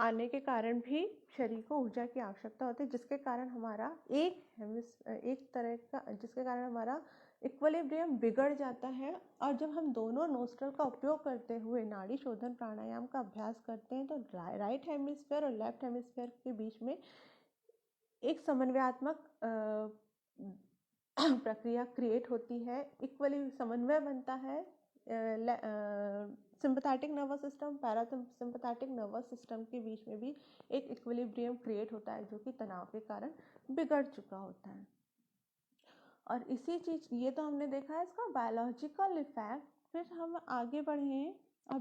आने के कारण भी शरीर को ऊर्जा की आवश्यकता होती है, जिसके कारण हमारा जिसके कारण हमारा इक्विलिब्रियम बिगड़ जाता है। और जब हम दोनों नोस्ट्रल का उपयोग करते हुए नाड़ी शोधन प्राणायाम का अभ्यास करते हैं तो राइट हेमिस्फीयर और लेफ्ट हेमिस्फीयर के बीच में एक समन्वयात्मक प्रक्रिया क्रिएट होती है, इक्वली समन्वय बनता है। Sympathetic nervous system, parasympathetic nervous system के बीच में भी एक इक्विलिब्रियम क्रिएट होता है, जो कि तनाव के कारण बिगड़ चुका होता है। और इसी चीज़ ये तो हमने देखा है इसका बायोलॉजिकल इफेक्ट। फिर हम आगे बढ़ें और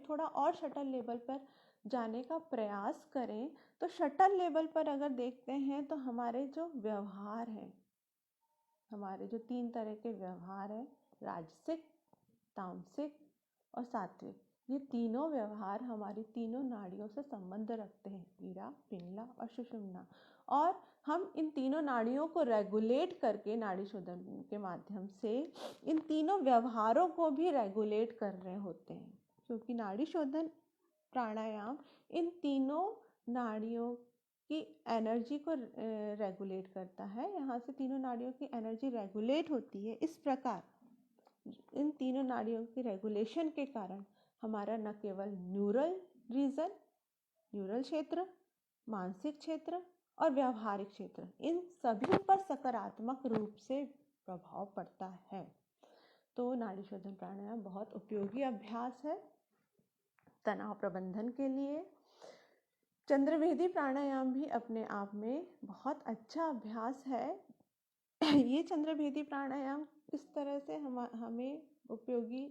थोड़ा और शटल लेवल पर जाने का प्रयास करें। तो शटल लेवल पर अगर देखते हैं तो हमारे जो व्यवहार हैं, हमारे जो 3 तरह के व्यवहार हैं, राजसिक, तामसिक और सात्विक, ये तीनों व्यवहार हमारी तीनों नाड़ियों से संबंध रखते हैं, ईड़ा, पिंगला और सुषुम्ना। और हम इन तीनों नाड़ियों को रेगुलेट करके नाड़ी शोधन के माध्यम से इन तीनों व्यवहारों को भी रेगुलेट कर रहे होते हैं, क्योंकि नाड़ी शोधन प्राणायाम इन तीनों नाड़ियों की एनर्जी को रेगुलेट करता है। यहाँ से तीनों नाड़ियों की एनर्जी रेगुलेट होती है। इस प्रकार इन तीनों नाड़ियों की रेगुलेशन के कारण हमारा न केवल न्यूरल रीजन न्यूरल क्षेत्र, मानसिक क्षेत्र और व्यावहारिक क्षेत्र, इन सभी पर सकारात्मक रूप से प्रभाव पड़ता है। तो नाड़ी शोधन प्राणायाम बहुत उपयोगी अभ्यास है तनाव प्रबंधन के लिए। चंद्रभेदी प्राणायाम भी अपने आप में बहुत अच्छा अभ्यास है। ये चंद्रभेदी प्राणायाम किस तरह से हमें उपयोगी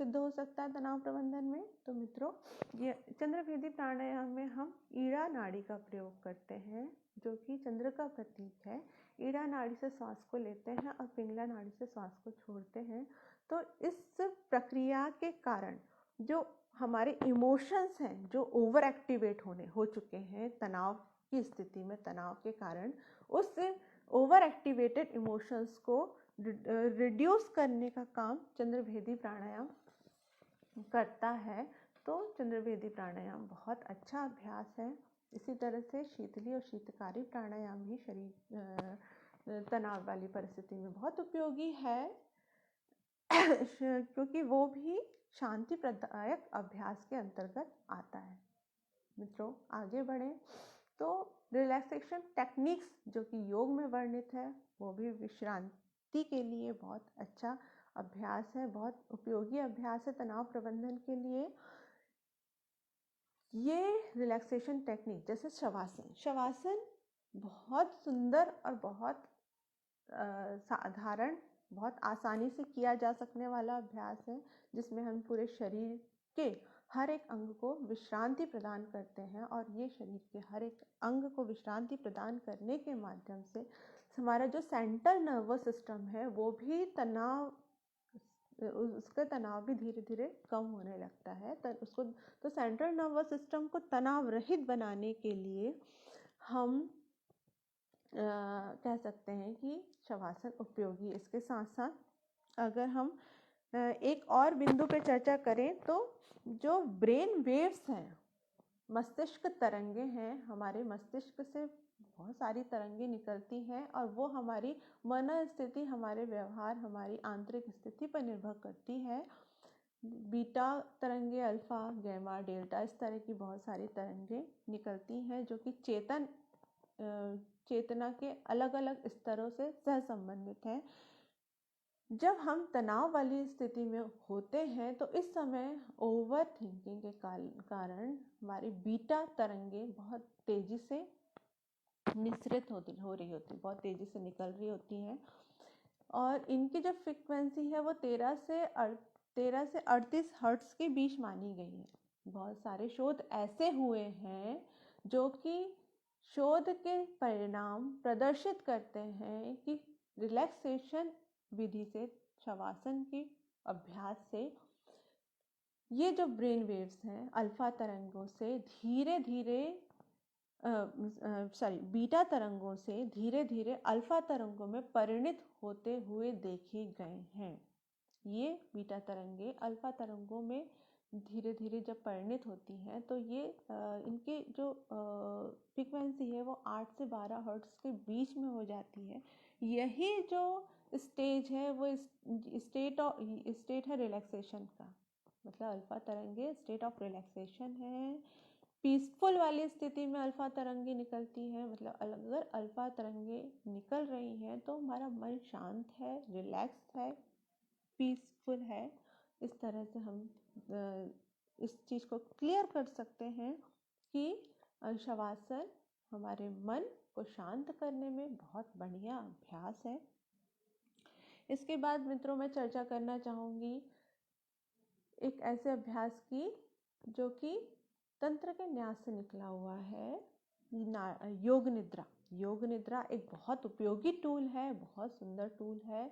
सिद्ध हो सकता है तनाव प्रबंधन में? तो मित्रों, ये चंद्रभेदी प्राणायाम में हम ईड़ा नाड़ी का प्रयोग करते हैं, जो कि चंद्र का प्रतीक है। ईड़ा नाड़ी से श्वास को लेते हैं और पिंगला नाड़ी से श्वास को छोड़ते हैं। तो इस प्रक्रिया के कारण जो हमारे इमोशंस हैं, जो ओवर एक्टिवेट हो चुके हैं तनाव की स्थिति में, तनाव के कारण, उस ओवर एक्टिवेटेड इमोशंस को रिड्यूस करने का काम चंद्रभेदी प्राणायाम करता है। तो चंद्रभेदी प्राणायाम बहुत अच्छा अभ्यास है। इसी तरह से शीतली और शीतकारी प्राणायाम भी शरीर तनाव वाली परिस्थिति में बहुत उपयोगी है क्योंकि वो भी शांति प्रदायक अभ्यास के अंतर्गत आता है। मित्रों, आगे बढ़ें तो रिलैक्सेशन टेक्निक्स जो कि योग में वर्णित है, वो भी विश्रांति के लिए बहुत अच्छा अभ्यास है, बहुत उपयोगी अभ्यास है तनाव प्रबंधन के लिए। ये रिलैक्सेशन टेक्निक जैसे शवासन बहुत सुंदर और बहुत साधारण, बहुत आसानी से किया जा सकने वाला अभ्यास है, जिसमें हम पूरे शरीर के हर एक अंग को विश्रांति प्रदान करते हैं। और ये शरीर के हर एक अंग को विश्रांति प्रदान करने के माध्यम से हमारा जो सेंट्रल नर्वस सिस्टम है, वो भी उसका तनाव भी धीरे धीरे कम होने लगता है। तो सेंट्रल नर्वस सिस्टम को तनाव रहित बनाने के लिए हम कह सकते हैं कि शवासन उपयोगी। इसके साथ साथ अगर हम एक और बिंदु पे चर्चा करें तो जो ब्रेन वेव्स हैं, मस्तिष्क तरंगे हैं, हमारे मस्तिष्क से बहुत सारी तरंगे निकलती हैं और वो हमारी मनोस्थिति, हमारे व्यवहार, हमारी आंतरिक स्थिति पर निर्भर करती है। बीटा तरंगे, अल्फा, गैमा, डेल्टा, इस तरह की बहुत सारी तरंगे निकलती हैं जो कि चेतना के अलग अलग स्तरों से सहसंबंधित हैं। जब हम तनाव वाली स्थिति में होते हैं तो इस समय ओवर थिंकिंग के कारण हमारी बीटा तरंगे बहुत तेजी से निसृत हो रही होती, बहुत तेजी से निकल रही होती हैं और इनकी जो फ्रीक्वेंसी है वो 13 से 38 हर्ट्ज के बीच मानी गई है। बहुत सारे शोध ऐसे हुए हैं जो कि शोध के परिणाम प्रदर्शित करते हैं कि रिलैक्सेशन विधि से, शवासन के अभ्यास से, ये जो ब्रेन वेव्स हैं अल्फा तरंगों से धीरे धीरे बीटा तरंगों से धीरे धीरे अल्फा तरंगों में परिणित होते हुए देखे गए हैं। ये बीटा तरंगे अल्फा तरंगों में धीरे धीरे जब परिणित होती हैं तो ये इनकी जो फ्रीक्वेंसी है वो 8 से 12 हर्ट्ज के बीच में हो जाती है। यही जो स्टेज है वो स्टेट है रिलैक्सेशन का, मतलब अल्फा तरंगे स्टेट ऑफ रिलैक्सेशन है। पीसफुल वाली स्थिति में अल्फा तरंगे निकलती है, मतलब अगर अल्फा तरंगे निकल रही हैं तो हमारा मन शांत है, रिलैक्स है, पीसफुल है। इस तरह से हम इस चीज़ को क्लियर कर सकते हैं कि शवासन हमारे मन को शांत करने में बहुत बढ़िया अभ्यास है। इसके बाद मित्रों मैं चर्चा करना चाहूँगी एक ऐसे अभ्यास की जो कि तंत्र के न्यास से निकला हुआ है, योग निद्रा। योग निद्रा एक बहुत उपयोगी टूल है, बहुत सुंदर टूल है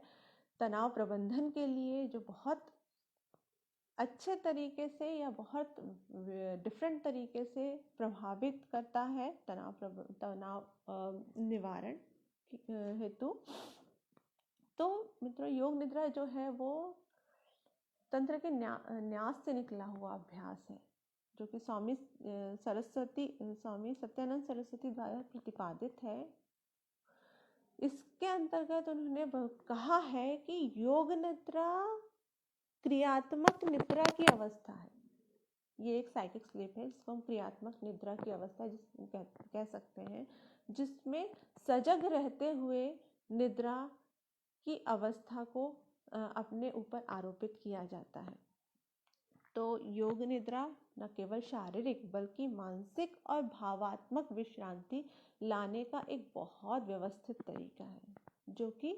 तनाव प्रबंधन के लिए, जो बहुत अच्छे तरीके से या बहुत डिफरेंट तरीके से प्रभावित करता है तनाव निवारण हेतु। तो मित्रों, योग निद्रा जो है वो तंत्र के न्यास से निकला हुआ अभ्यास है जो कि स्वामी सत्यानंद सरस्वती द्वारा प्रतिपादित है। इसके अंतर्गत उन्होंने कहा है कि योग निद्रा क्रियात्मक निद्रा की अवस्था है। ये एक साइकिक स्लीप है जिसको हम क्रियात्मक निद्रा की अवस्था कह सकते हैं, जिसमें सजग रहते हुए निद्रा की अवस्था को अपने ऊपर आरोपित किया जाता है। तो योग निद्रा न केवल शारीरिक बल्कि मानसिक और भावात्मक विश्रांति लाने का एक बहुत व्यवस्थित तरीका है, जो कि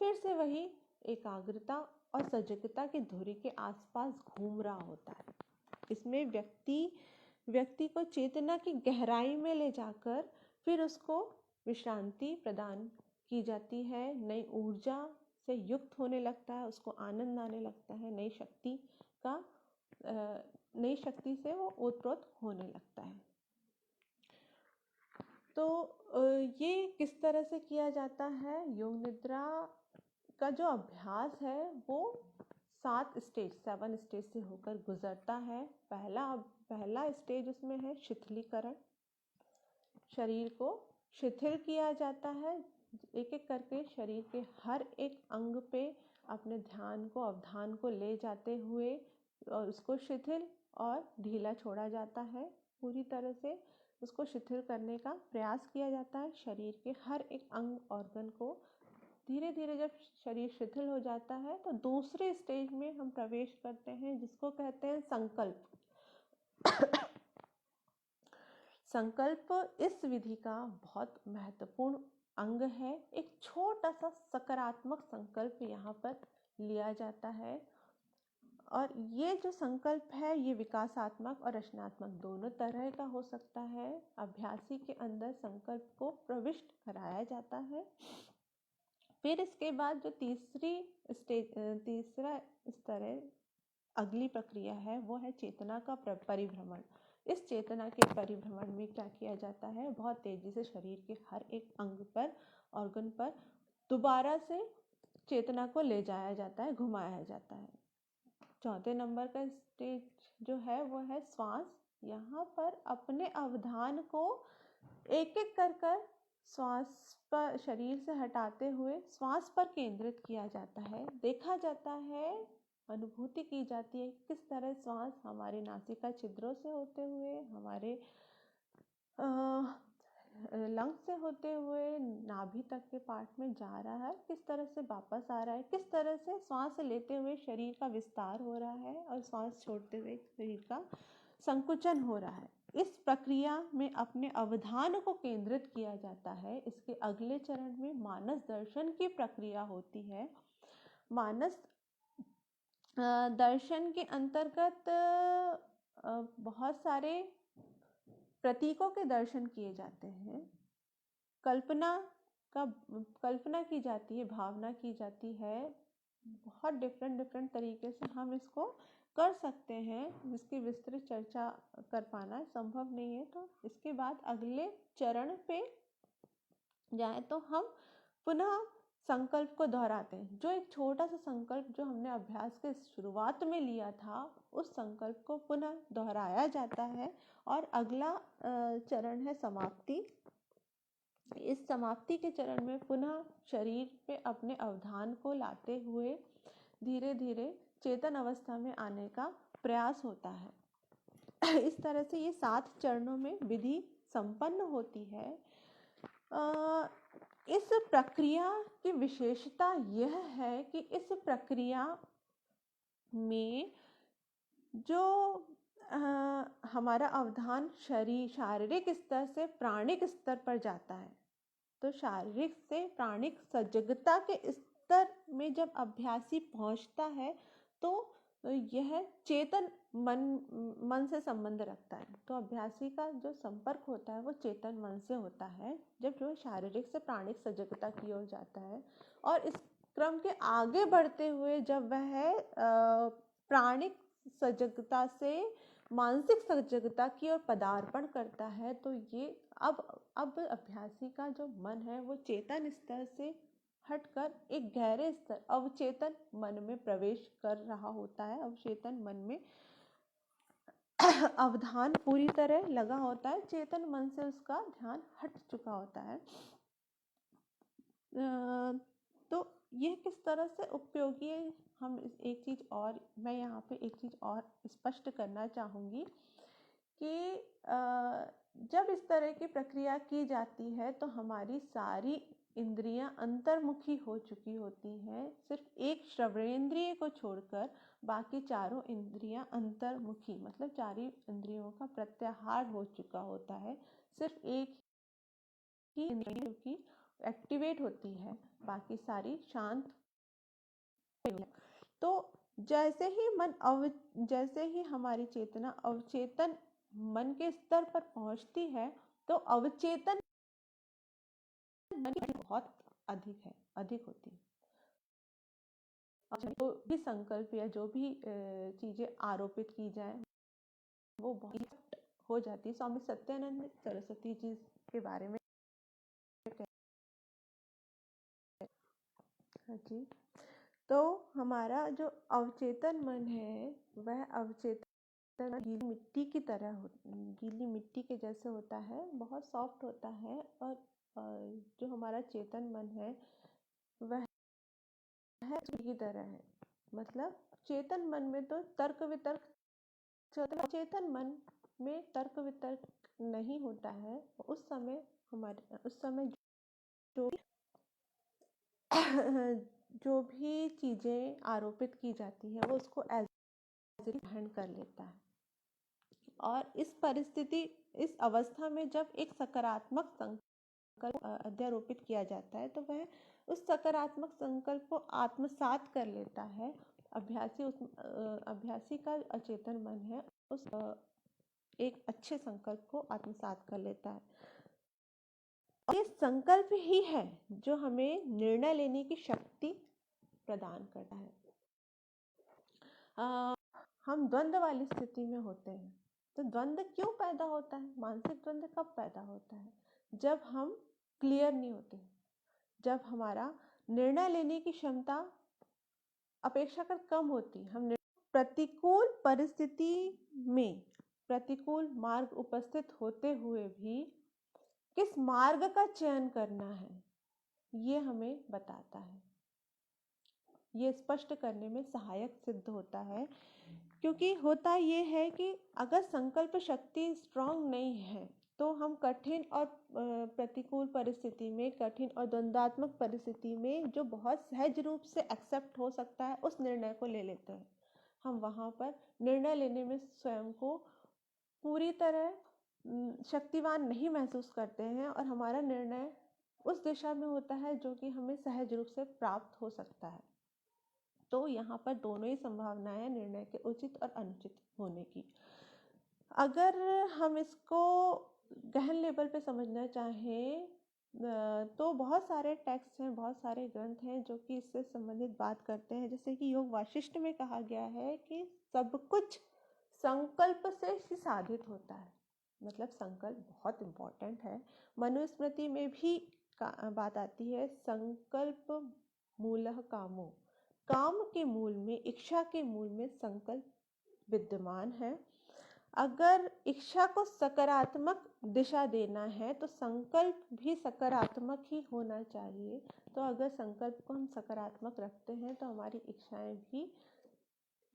फिर से वही एकाग्रता और सजगता की धुरी के आसपास घूम रहा होता है। इसमें व्यक्ति को चेतना की गहराई में ले जाकर फिर उसको विश्रांति प्रदान की जाती है, नई ऊर्जा से युक्त होने लगता है, उसको आनंद आने लगता है, नई शक्ति से वो ओतप्रोत होने लगता है। तो ये किस तरह से किया जाता है? योग निद्रा का जो अभ्यास है वो 7 स्टेज से होकर गुजरता है। पहला स्टेज उसमें है शिथिलीकरण। शरीर को शिथिल किया जाता है, एक एक करके शरीर के हर एक अंग पे अपने ध्यान को, अवधान को ले जाते हुए और उसको शिथिल और ढीला छोड़ा जाता है। पूरी तरह से उसको शिथिल करने का प्रयास किया जाता है। शरीर के हर एक अंग, ऑर्गन को धीरे धीरे जब शरीर शिथिल हो जाता है तो दूसरे स्टेज में हम प्रवेश करते हैं, जिसको कहते हैं संकल्प। संकल्प इस विधि का बहुत महत्वपूर्ण अंग है। एक छोटा सा सकारात्मक संकल्प यहाँ पर लिया जाता है, और ये जो संकल्प है ये विकासात्मक और रचनात्मक दोनों तरह का हो सकता है। अभ्यासी के अंदर संकल्प को प्रविष्ट कराया जाता है। फिर इसके बाद जो तीसरा स्तर है, अगली प्रक्रिया है, वो है चेतना का परिभ्रमण। इस चेतना के परिभ्रमण में क्या किया जाता है? बहुत तेजी से शरीर के हर एक अंग पर, ऑर्गन पर दोबारा से चेतना को ले जाया जाता है, घुमाया जाता है। चौथे नंबर का स्टेज जो है वो है श्वास। यहाँ पर अपने अवधान को एक एक कर श्वास पर, शरीर से हटाते हुए श्वास पर केंद्रित किया जाता है। देखा जाता है, अनुभूति की जाती है किस तरह श्वास हमारे नासिका छिद्रों से होते हुए, हमारे लंग से होते हुए नाभि तक के पार्ट में जा रहा है, किस तरह से वापस आ रहा है, किस तरह से श्वास लेते हुए शरीर का विस्तार हो रहा है और श्वास छोड़ते हुए शरीर का संकुचन हो रहा है। इस प्रक्रिया में अपने अवधान को केंद्रित किया जाता है। इसके अगले चरण में मानस दर्शन की प्रक्रिया होती है। मानस दर्शन के अंतर्गत बहुत सारे प्रतीकों के दर्शन किए जाते हैं। कल्पना की जाती है, भावना की जाती है। बहुत डिफरेंट तरीके से हम इसको कर सकते हैं, जिसकी विस्तृत चर्चा कर पाना संभव नहीं है। तो इसके बाद अगले चरण पे जाए तो हम पुनः संकल्प को दोहराते हैं। जो एक छोटा सा संकल्प जो हमने अभ्यास के शुरुआत में लिया था, उस संकल्प को पुनः दोहराया जाता है। और अगला चरण है समाप्ति। इस समाप्ति के चरण में पुनः शरीर पे अपने अवधान को लाते हुए धीरे धीरे चेतन अवस्था में आने का प्रयास होता है। इस तरह से ये 7 चरणों में विधि संपन्न होती है। इस प्रक्रिया की विशेषता यह है कि इस प्रक्रिया में जो हमारा अवधान शारीरिक स्तर से प्राणिक स्तर पर जाता है, तो शारीरिक से प्राणिक सजगता के स्तर में जब अभ्यासी पहुंचता है तो यह चेतन मन से संबंध रखता है। तो अभ्यासी का जो संपर्क होता है वो चेतन मन से होता है, जब जो शारीरिक से प्राणिक सजगता की ओर जाता है। और इस क्रम के आगे बढ़ते हुए जब वह प्राणिक सजगता से मानसिक सजगता की ओर पदार्पण करता है, तो ये अब अभ्यासी का जो मन है वो चेतन स्तर से हटकर एक गहरे स्तर, अवचेतन मन में प्रवेश कर रहा होता है। अवचेतन मन में अवधान पूरी तरह लगा होता है, चेतन मन से उसका ध्यान हट चुका होता है। तो यह किस तरह से उपयोगी है, हम मैं यहाँ पे एक चीज़ और स्पष्ट करना चाहूँगी कि जब इस तरह की प्रक्रिया की जाती है तो हमारी सारी इंद्रियां अंतर्मुखी हो चुकी होती हैं। सिर्फ एक श्रवणेंद्रिय को छोड़कर बाकी चारों इंद्रियां अंतर्मुखी, मतलब चारों इंद्रियों का प्रत्याहार हो चुका होता है। सिर्फ एक ही इंद्रिय की एक्टिवेट होती है, बाकी सारी शांत। तो जैसे ही हमारी चेतना अवचेतन मन के स्तर पर पहुंचती है तो अवचेतन मन की बहुत अधिक होती है। जो भी संकल्प या जो भी चीजें आरोपित की जाए वो बहुत हो जाती है। स्वामी सत्यानंद सरस्वती जी के बारे में हाँ जी। तो हमारा जो अवचेतन मन है वह अवचेतन गीली मिट्टी की तरह गीली मिट्टी के जैसे होता है, बहुत सॉफ्ट होता है। और जो हमारा चेतन मन है वह की तरह है। मतलब चेतन मन में तो तर्क वितर्क चलता, चेतन मन में तर्क वितर्क नहीं होता है। उस समय जो भी चीजें आरोपित की जाती है वो उसको एज ग्रहण कर लेता है। और इस अवस्था में जब एक सकारात्मक संकल्प अध्यारोपित किया जाता है तो वह उस सकारात्मक संकल्प को आत्मसात कर लेता है। अभ्यासी का अचेतन मन है उस एक अच्छे संकल्प को आत्मसात कर लेता है। और ये संकल्प ही है जो हमें निर्णय लेने की शक्ति प्रदान करता है। हम द्वंद्व वाली स्थिति में होते हैं तो द्वंद्व क्यों पैदा होता है? मानसिक द्वंद्व कब पैदा होता है? जब हम क्लियर नहीं होते, जब हमारा निर्णय लेने की क्षमता अपेक्षाकृत कम होती। हम प्रतिकूल परिस्थिति में प्रतिकूल मार्ग उपस्थित होते हुए भी किस मार्ग का चयन करना है ये हमें बताता है, ये स्पष्ट करने में सहायक सिद्ध होता है। क्योंकि होता ये है कि अगर संकल्प शक्ति स्ट्रांग नहीं है तो हम कठिन और प्रतिकूल परिस्थिति में, कठिन और द्वंद्वात्मक परिस्थिति में जो बहुत सहज रूप से एक्सेप्ट हो सकता है उस निर्णय को ले लेते हैं। हम वहाँ पर निर्णय लेने में स्वयं को पूरी तरह शक्तिवान नहीं महसूस करते हैं और हमारा निर्णय उस दिशा में होता है जो कि हमें सहज रूप से प्राप्त हो सकता है। तो यहाँ पर दोनों ही संभावनाएं निर्णय के उचित और अनुचित होने की। अगर हम इसको गहन लेवल पे समझना चाहें तो बहुत सारे टेक्स्ट हैं, बहुत सारे ग्रंथ हैं जो कि इससे संबंधित बात करते हैं। जैसे कि योग वाशिष्ठ में कहा गया है कि सब कुछ संकल्प से ही साधित होता है। मतलब संकल्प बहुत इम्पोर्टेंट है। मनुस्मृति में भी बात आती है, संकल्प मूलः कामो। काम के मूल में, इच्छा के मूल में संकल्प विद्यमान है। अगर इच्छा को सकारात्मक दिशा देना है तो संकल्प भी सकारात्मक ही होना चाहिए। तो अगर संकल्प को हम सकारात्मक रखते हैं तो हमारी इच्छाएं भी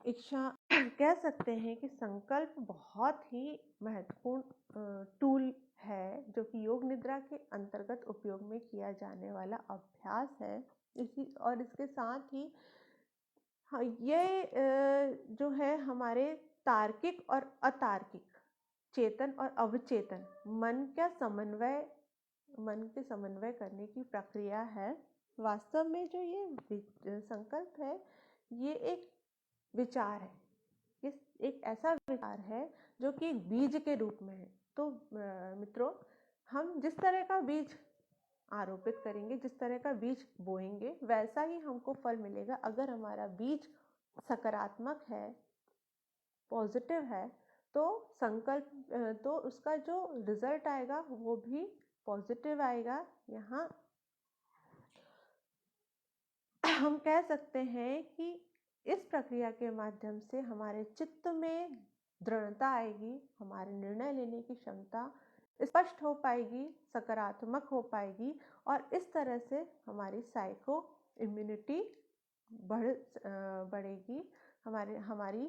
कह सकते हैं कि संकल्प बहुत ही महत्वपूर्ण टूल है जो कि योग निद्रा के अंतर्गत उपयोग में किया जाने वाला अभ्यास है। इसके साथ ही ये जो है हमारे तार्किक और अतार्किक, चेतन और अवचेतन मन के समन्वय करने की प्रक्रिया है। वास्तव में जो ये संकल्प है ये एक विचार है, ये एक ऐसा विचार है जो कि बीज के रूप में है। तो मित्रों, हम जिस तरह का बीज आरोपित करेंगे, जिस तरह का बीज बोएंगे वैसा ही हमको फल मिलेगा। अगर हमारा बीज सकारात्मक है, पॉजिटिव है, तो संकल्प तो उसका जो रिजल्ट आएगा वो भी पॉजिटिव आएगा। यहाँ हम कह सकते हैं कि इस प्रक्रिया के माध्यम से हमारे चित्त में दृढ़ता आएगी, हमारे निर्णय लेने की क्षमता स्पष्ट हो पाएगी, सकारात्मक हो पाएगी और इस तरह से हमारी साइको इम्यूनिटी बढ़ेगी, हमारी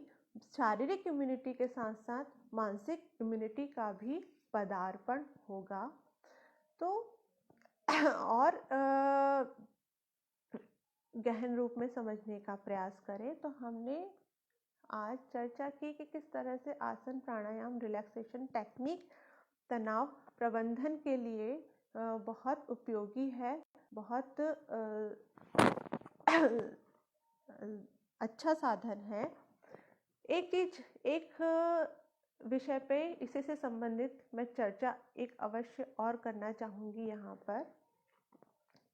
शारीरिक इम्यूनिटी के साथ साथ मानसिक इम्यूनिटी का भी पदार्पण होगा। तो और गहन रूप में समझने का प्रयास करें तो हमने आज चर्चा की कि किस तरह से आसन, प्राणायाम, रिलैक्सेशन टेक्निक तनाव प्रबंधन के लिए बहुत उपयोगी है, बहुत अच्छा साधन है। एक विषय पे इसी से संबंधित मैं चर्चा एक अवश्य और करना चाहूँगी यहाँ पर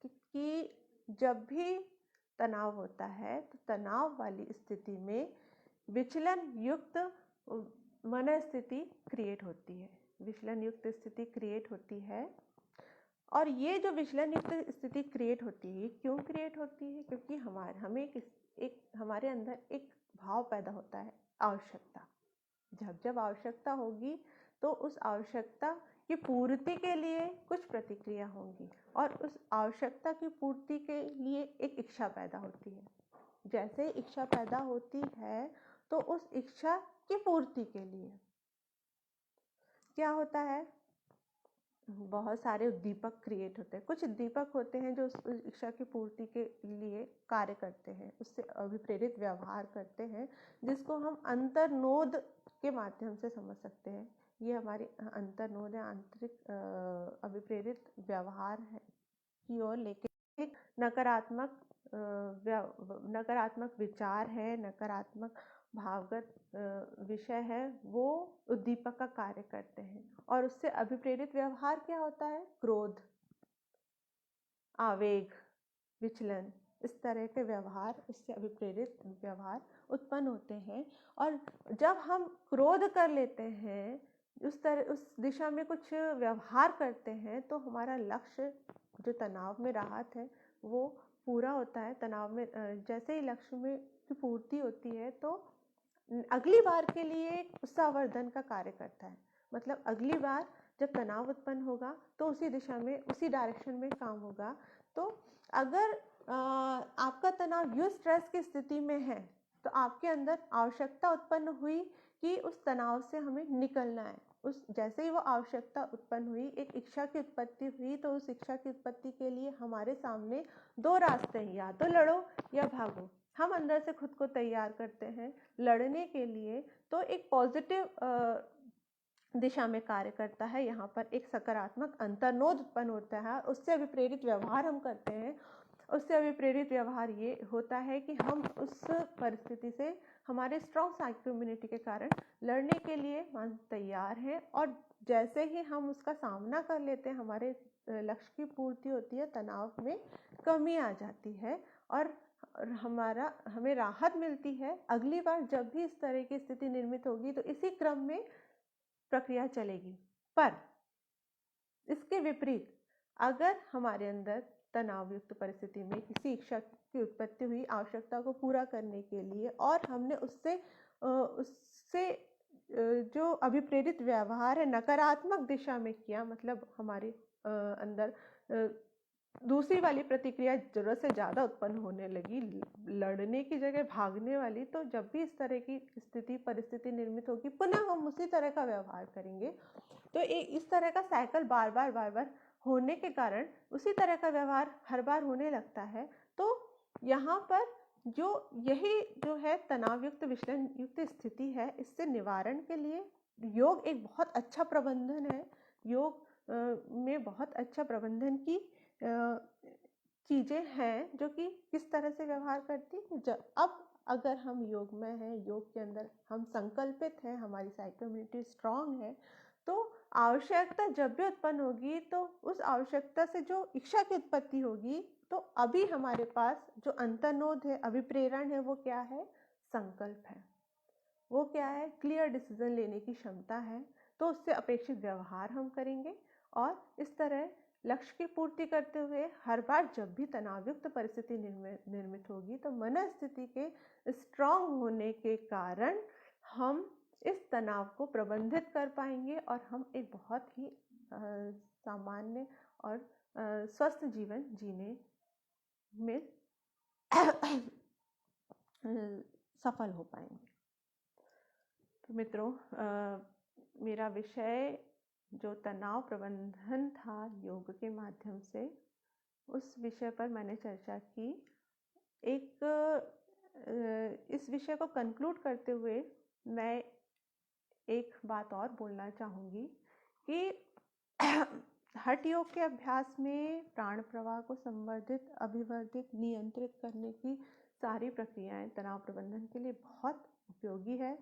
कि जब भी तनाव होता है तो तनाव वाली स्थिति में विचलन युक्त मन स्थिति क्रिएट होती है, विचलन युक्त स्थिति क्रिएट होती है। और ये जो विचलन युक्त स्थिति क्रिएट होती है, क्यों क्रिएट होती है? क्योंकि हमारे अंदर एक भाव पैदा होता है, आवश्यकता। जब आवश्यकता होगी तो उस आवश्यकता की पूर्ति के लिए कुछ प्रतिक्रिया होंगी और उस आवश्यकता की पूर्ति के लिए एक इच्छा पैदा होती है। जैसे इच्छा पैदा होती है तो उस इच्छा की पूर्ति के लिए क्या होता है? बहुत सारे उद्दीपक क्रिएट होते हैं। कुछ उद्दीपक होते हैं जो उस इच्छा की पूर्ति के लिए कार्य करते हैं, उससे अभिप्रेरित व्यवहार करते हैं, जिसको हम अंतर्नोद के माध्यम से समझ सकते हैं। ये हमारी अंतर्नोद या आंतरिक अभिप्रेरित व्यवहार है की ओर लेके नकारात्मक विचार है, नकारात्मक भावगत विषय है, वो उद्दीपक का कार्य करते हैं। और उससे अभिप्रेरित व्यवहार क्या होता है? क्रोध, आवेग, विचलन, इस तरह के व्यवहार, उससे अभिप्रेरित व्यवहार उत्पन्न होते हैं। और जब हम क्रोध कर लेते हैं, उस दिशा में कुछ व्यवहार करते हैं, तो हमारा लक्ष्य जो तनाव में राहत है वो पूरा होता है। तनाव में जैसे ही लक्ष्य में की पूर्ति होती है तो अगली बार के लिए उत्साहवर्धन का कार्य करता है। मतलब अगली बार जब तनाव उत्पन्न होगा तो उसी दिशा में, उसी डायरेक्शन में काम होगा। तो अगर आपका तनाव स्ट्रेस की स्थिति में है तो आपके अंदर आवश्यकता उत्पन्न हुई कि उस तनाव से हमें निकलना है। जैसे ही वो आवश्यकता उत्पन्न हुई, एक इच्छा की उत्पत्ति हुई, तो उस इच्छा की उत्पत्ति के लिए हमारे सामने दो रास्ते हैं, या तो लड़ो या भागो। हम अंदर से खुद को तैयार करते हैं लड़ने के लिए, तो एक पॉजिटिव दिशा में कार्य करता है। यहाँ पर एक सकारात्मक अंतर्नोद उत्पन्न होता है, उससे अभिप्रेरित व्यवहार हम करते हैं। उससे अभिप्रेरित व्यवहार ये होता है कि हम उस परिस्थिति से हमारे स्ट्रॉन्ग साइको इम्यूनिटी के कारण लड़ने के लिए तैयार हैं। और जैसे ही हम उसका सामना कर लेते हैं, हमारे लक्ष्य की पूर्ति होती है, तनाव में कमी आ जाती है और हमें राहत मिलती है। अगली बार जब भी इस तरह की स्थिति निर्मित होगी तो इसी क्रम में प्रक्रिया चलेगी। पर इसके विपरीत अगर हमारे अंदर तनाव युक्त परिस्थिति में किसी इच्छा की उत्पत्ति हुई आवश्यकता को पूरा करने के लिए, और हमने उससे जो अभिप्रेरित व्यवहार है नकारात्मक दिशा में किया, मतलब हमारे अंदर दूसरी वाली प्रतिक्रिया जरूरत से ज़्यादा उत्पन्न होने लगी, लड़ने की जगह भागने वाली, तो जब भी इस तरह की परिस्थिति निर्मित होगी पुनः हम उसी तरह का व्यवहार करेंगे। तो इस तरह का साइकिल बार बार होने के कारण उसी तरह का व्यवहार हर बार होने लगता है। तो यहाँ पर यही जो है तनाव युक्त विचलन युक्त स्थिति है, इससे निवारण के लिए योग एक बहुत अच्छा प्रबंधन है। योग में बहुत अच्छा प्रबंधन की चीज़ें हैं जो कि किस तरह से व्यवहार करती है। अब अगर हम योग में हैं, योग के अंदर हम संकल्पित हैं, हमारी साइको इम्यूनिटी स्ट्रांग है, तो आवश्यकता जब भी उत्पन्न होगी तो उस आवश्यकता से जो इच्छा की उत्पत्ति होगी, तो अभी हमारे पास जो अंतर्नोद है, अभिप्रेरण है, वो क्या है? संकल्प है। वो क्या है? क्लियर डिसीजन लेने की क्षमता है। तो उससे अपेक्षित व्यवहार हम करेंगे और इस तरह लक्ष्य की पूर्ति करते हुए हर बार जब भी तनावयुक्त परिस्थिति निर्मित होगी तो मनस्थिति के स्ट्रांग होने के कारण हम इस तनाव को प्रबंधित कर पाएंगे और हम एक बहुत ही सामान्य और स्वस्थ जीवन जीने में सफल हो पाएंगे। तो मित्रों, मेरा विषय जो तनाव प्रबंधन था योग के माध्यम से, उस विषय पर मैंने चर्चा की। इस विषय को कंक्लूड करते हुए मैं एक बात और बोलना चाहूँगी कि हठ योग के अभ्यास में प्राण प्रवाह को संवर्धित, अभिवर्धित, नियंत्रित करने की सारी प्रक्रियाएं तनाव प्रबंधन के लिए बहुत उपयोगी है।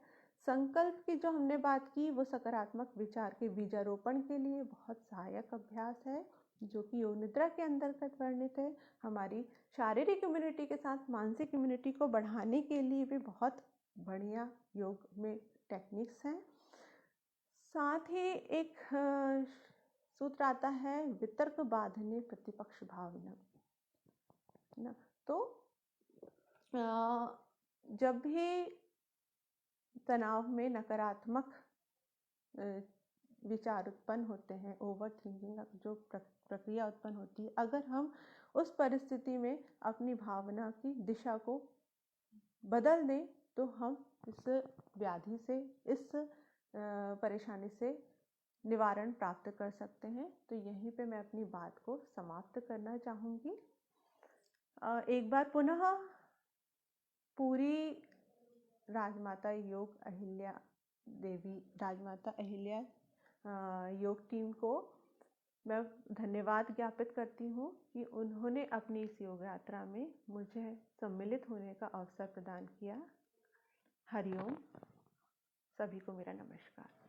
संकल्प की जो हमने बात की, वो सकारात्मक विचार के बीजारोपण के लिए बहुत सहायक अभ्यास है, जो कि योग निद्रा के अंतर्गत वर्णित है। हमारी शारीरिक इम्यूनिटी के साथ मानसिक इम्यूनिटी को बढ़ाने के लिए भी बहुत बढ़िया योग में टेक्निक्स हैं। साथ ही एक सूत्र आता है, वितर्क बाधने प्रतिपक्ष भावना, ना। तो जब भी तनाव में नकारात्मक विचार उत्पन्न होते हैं, ओवर थिंकिंग जो प्रक्रिया उत्पन्न होती है, अगर हम उस परिस्थिति में अपनी भावना की दिशा को बदल दें तो हम इस व्याधि से, इस परेशानी से निवारण प्राप्त कर सकते हैं। तो यहीं पे मैं अपनी बात को समाप्त करना चाहूँगी। एक बार पुनः पूरी राजमाता योग अहिल्या देवी, राजमाता अहिल्या योग टीम को मैं धन्यवाद ज्ञापित करती हूँ कि उन्होंने अपनी इस योग यात्रा में मुझे सम्मिलित होने का अवसर प्रदान किया। हरिओम। सभी को मेरा नमस्कार।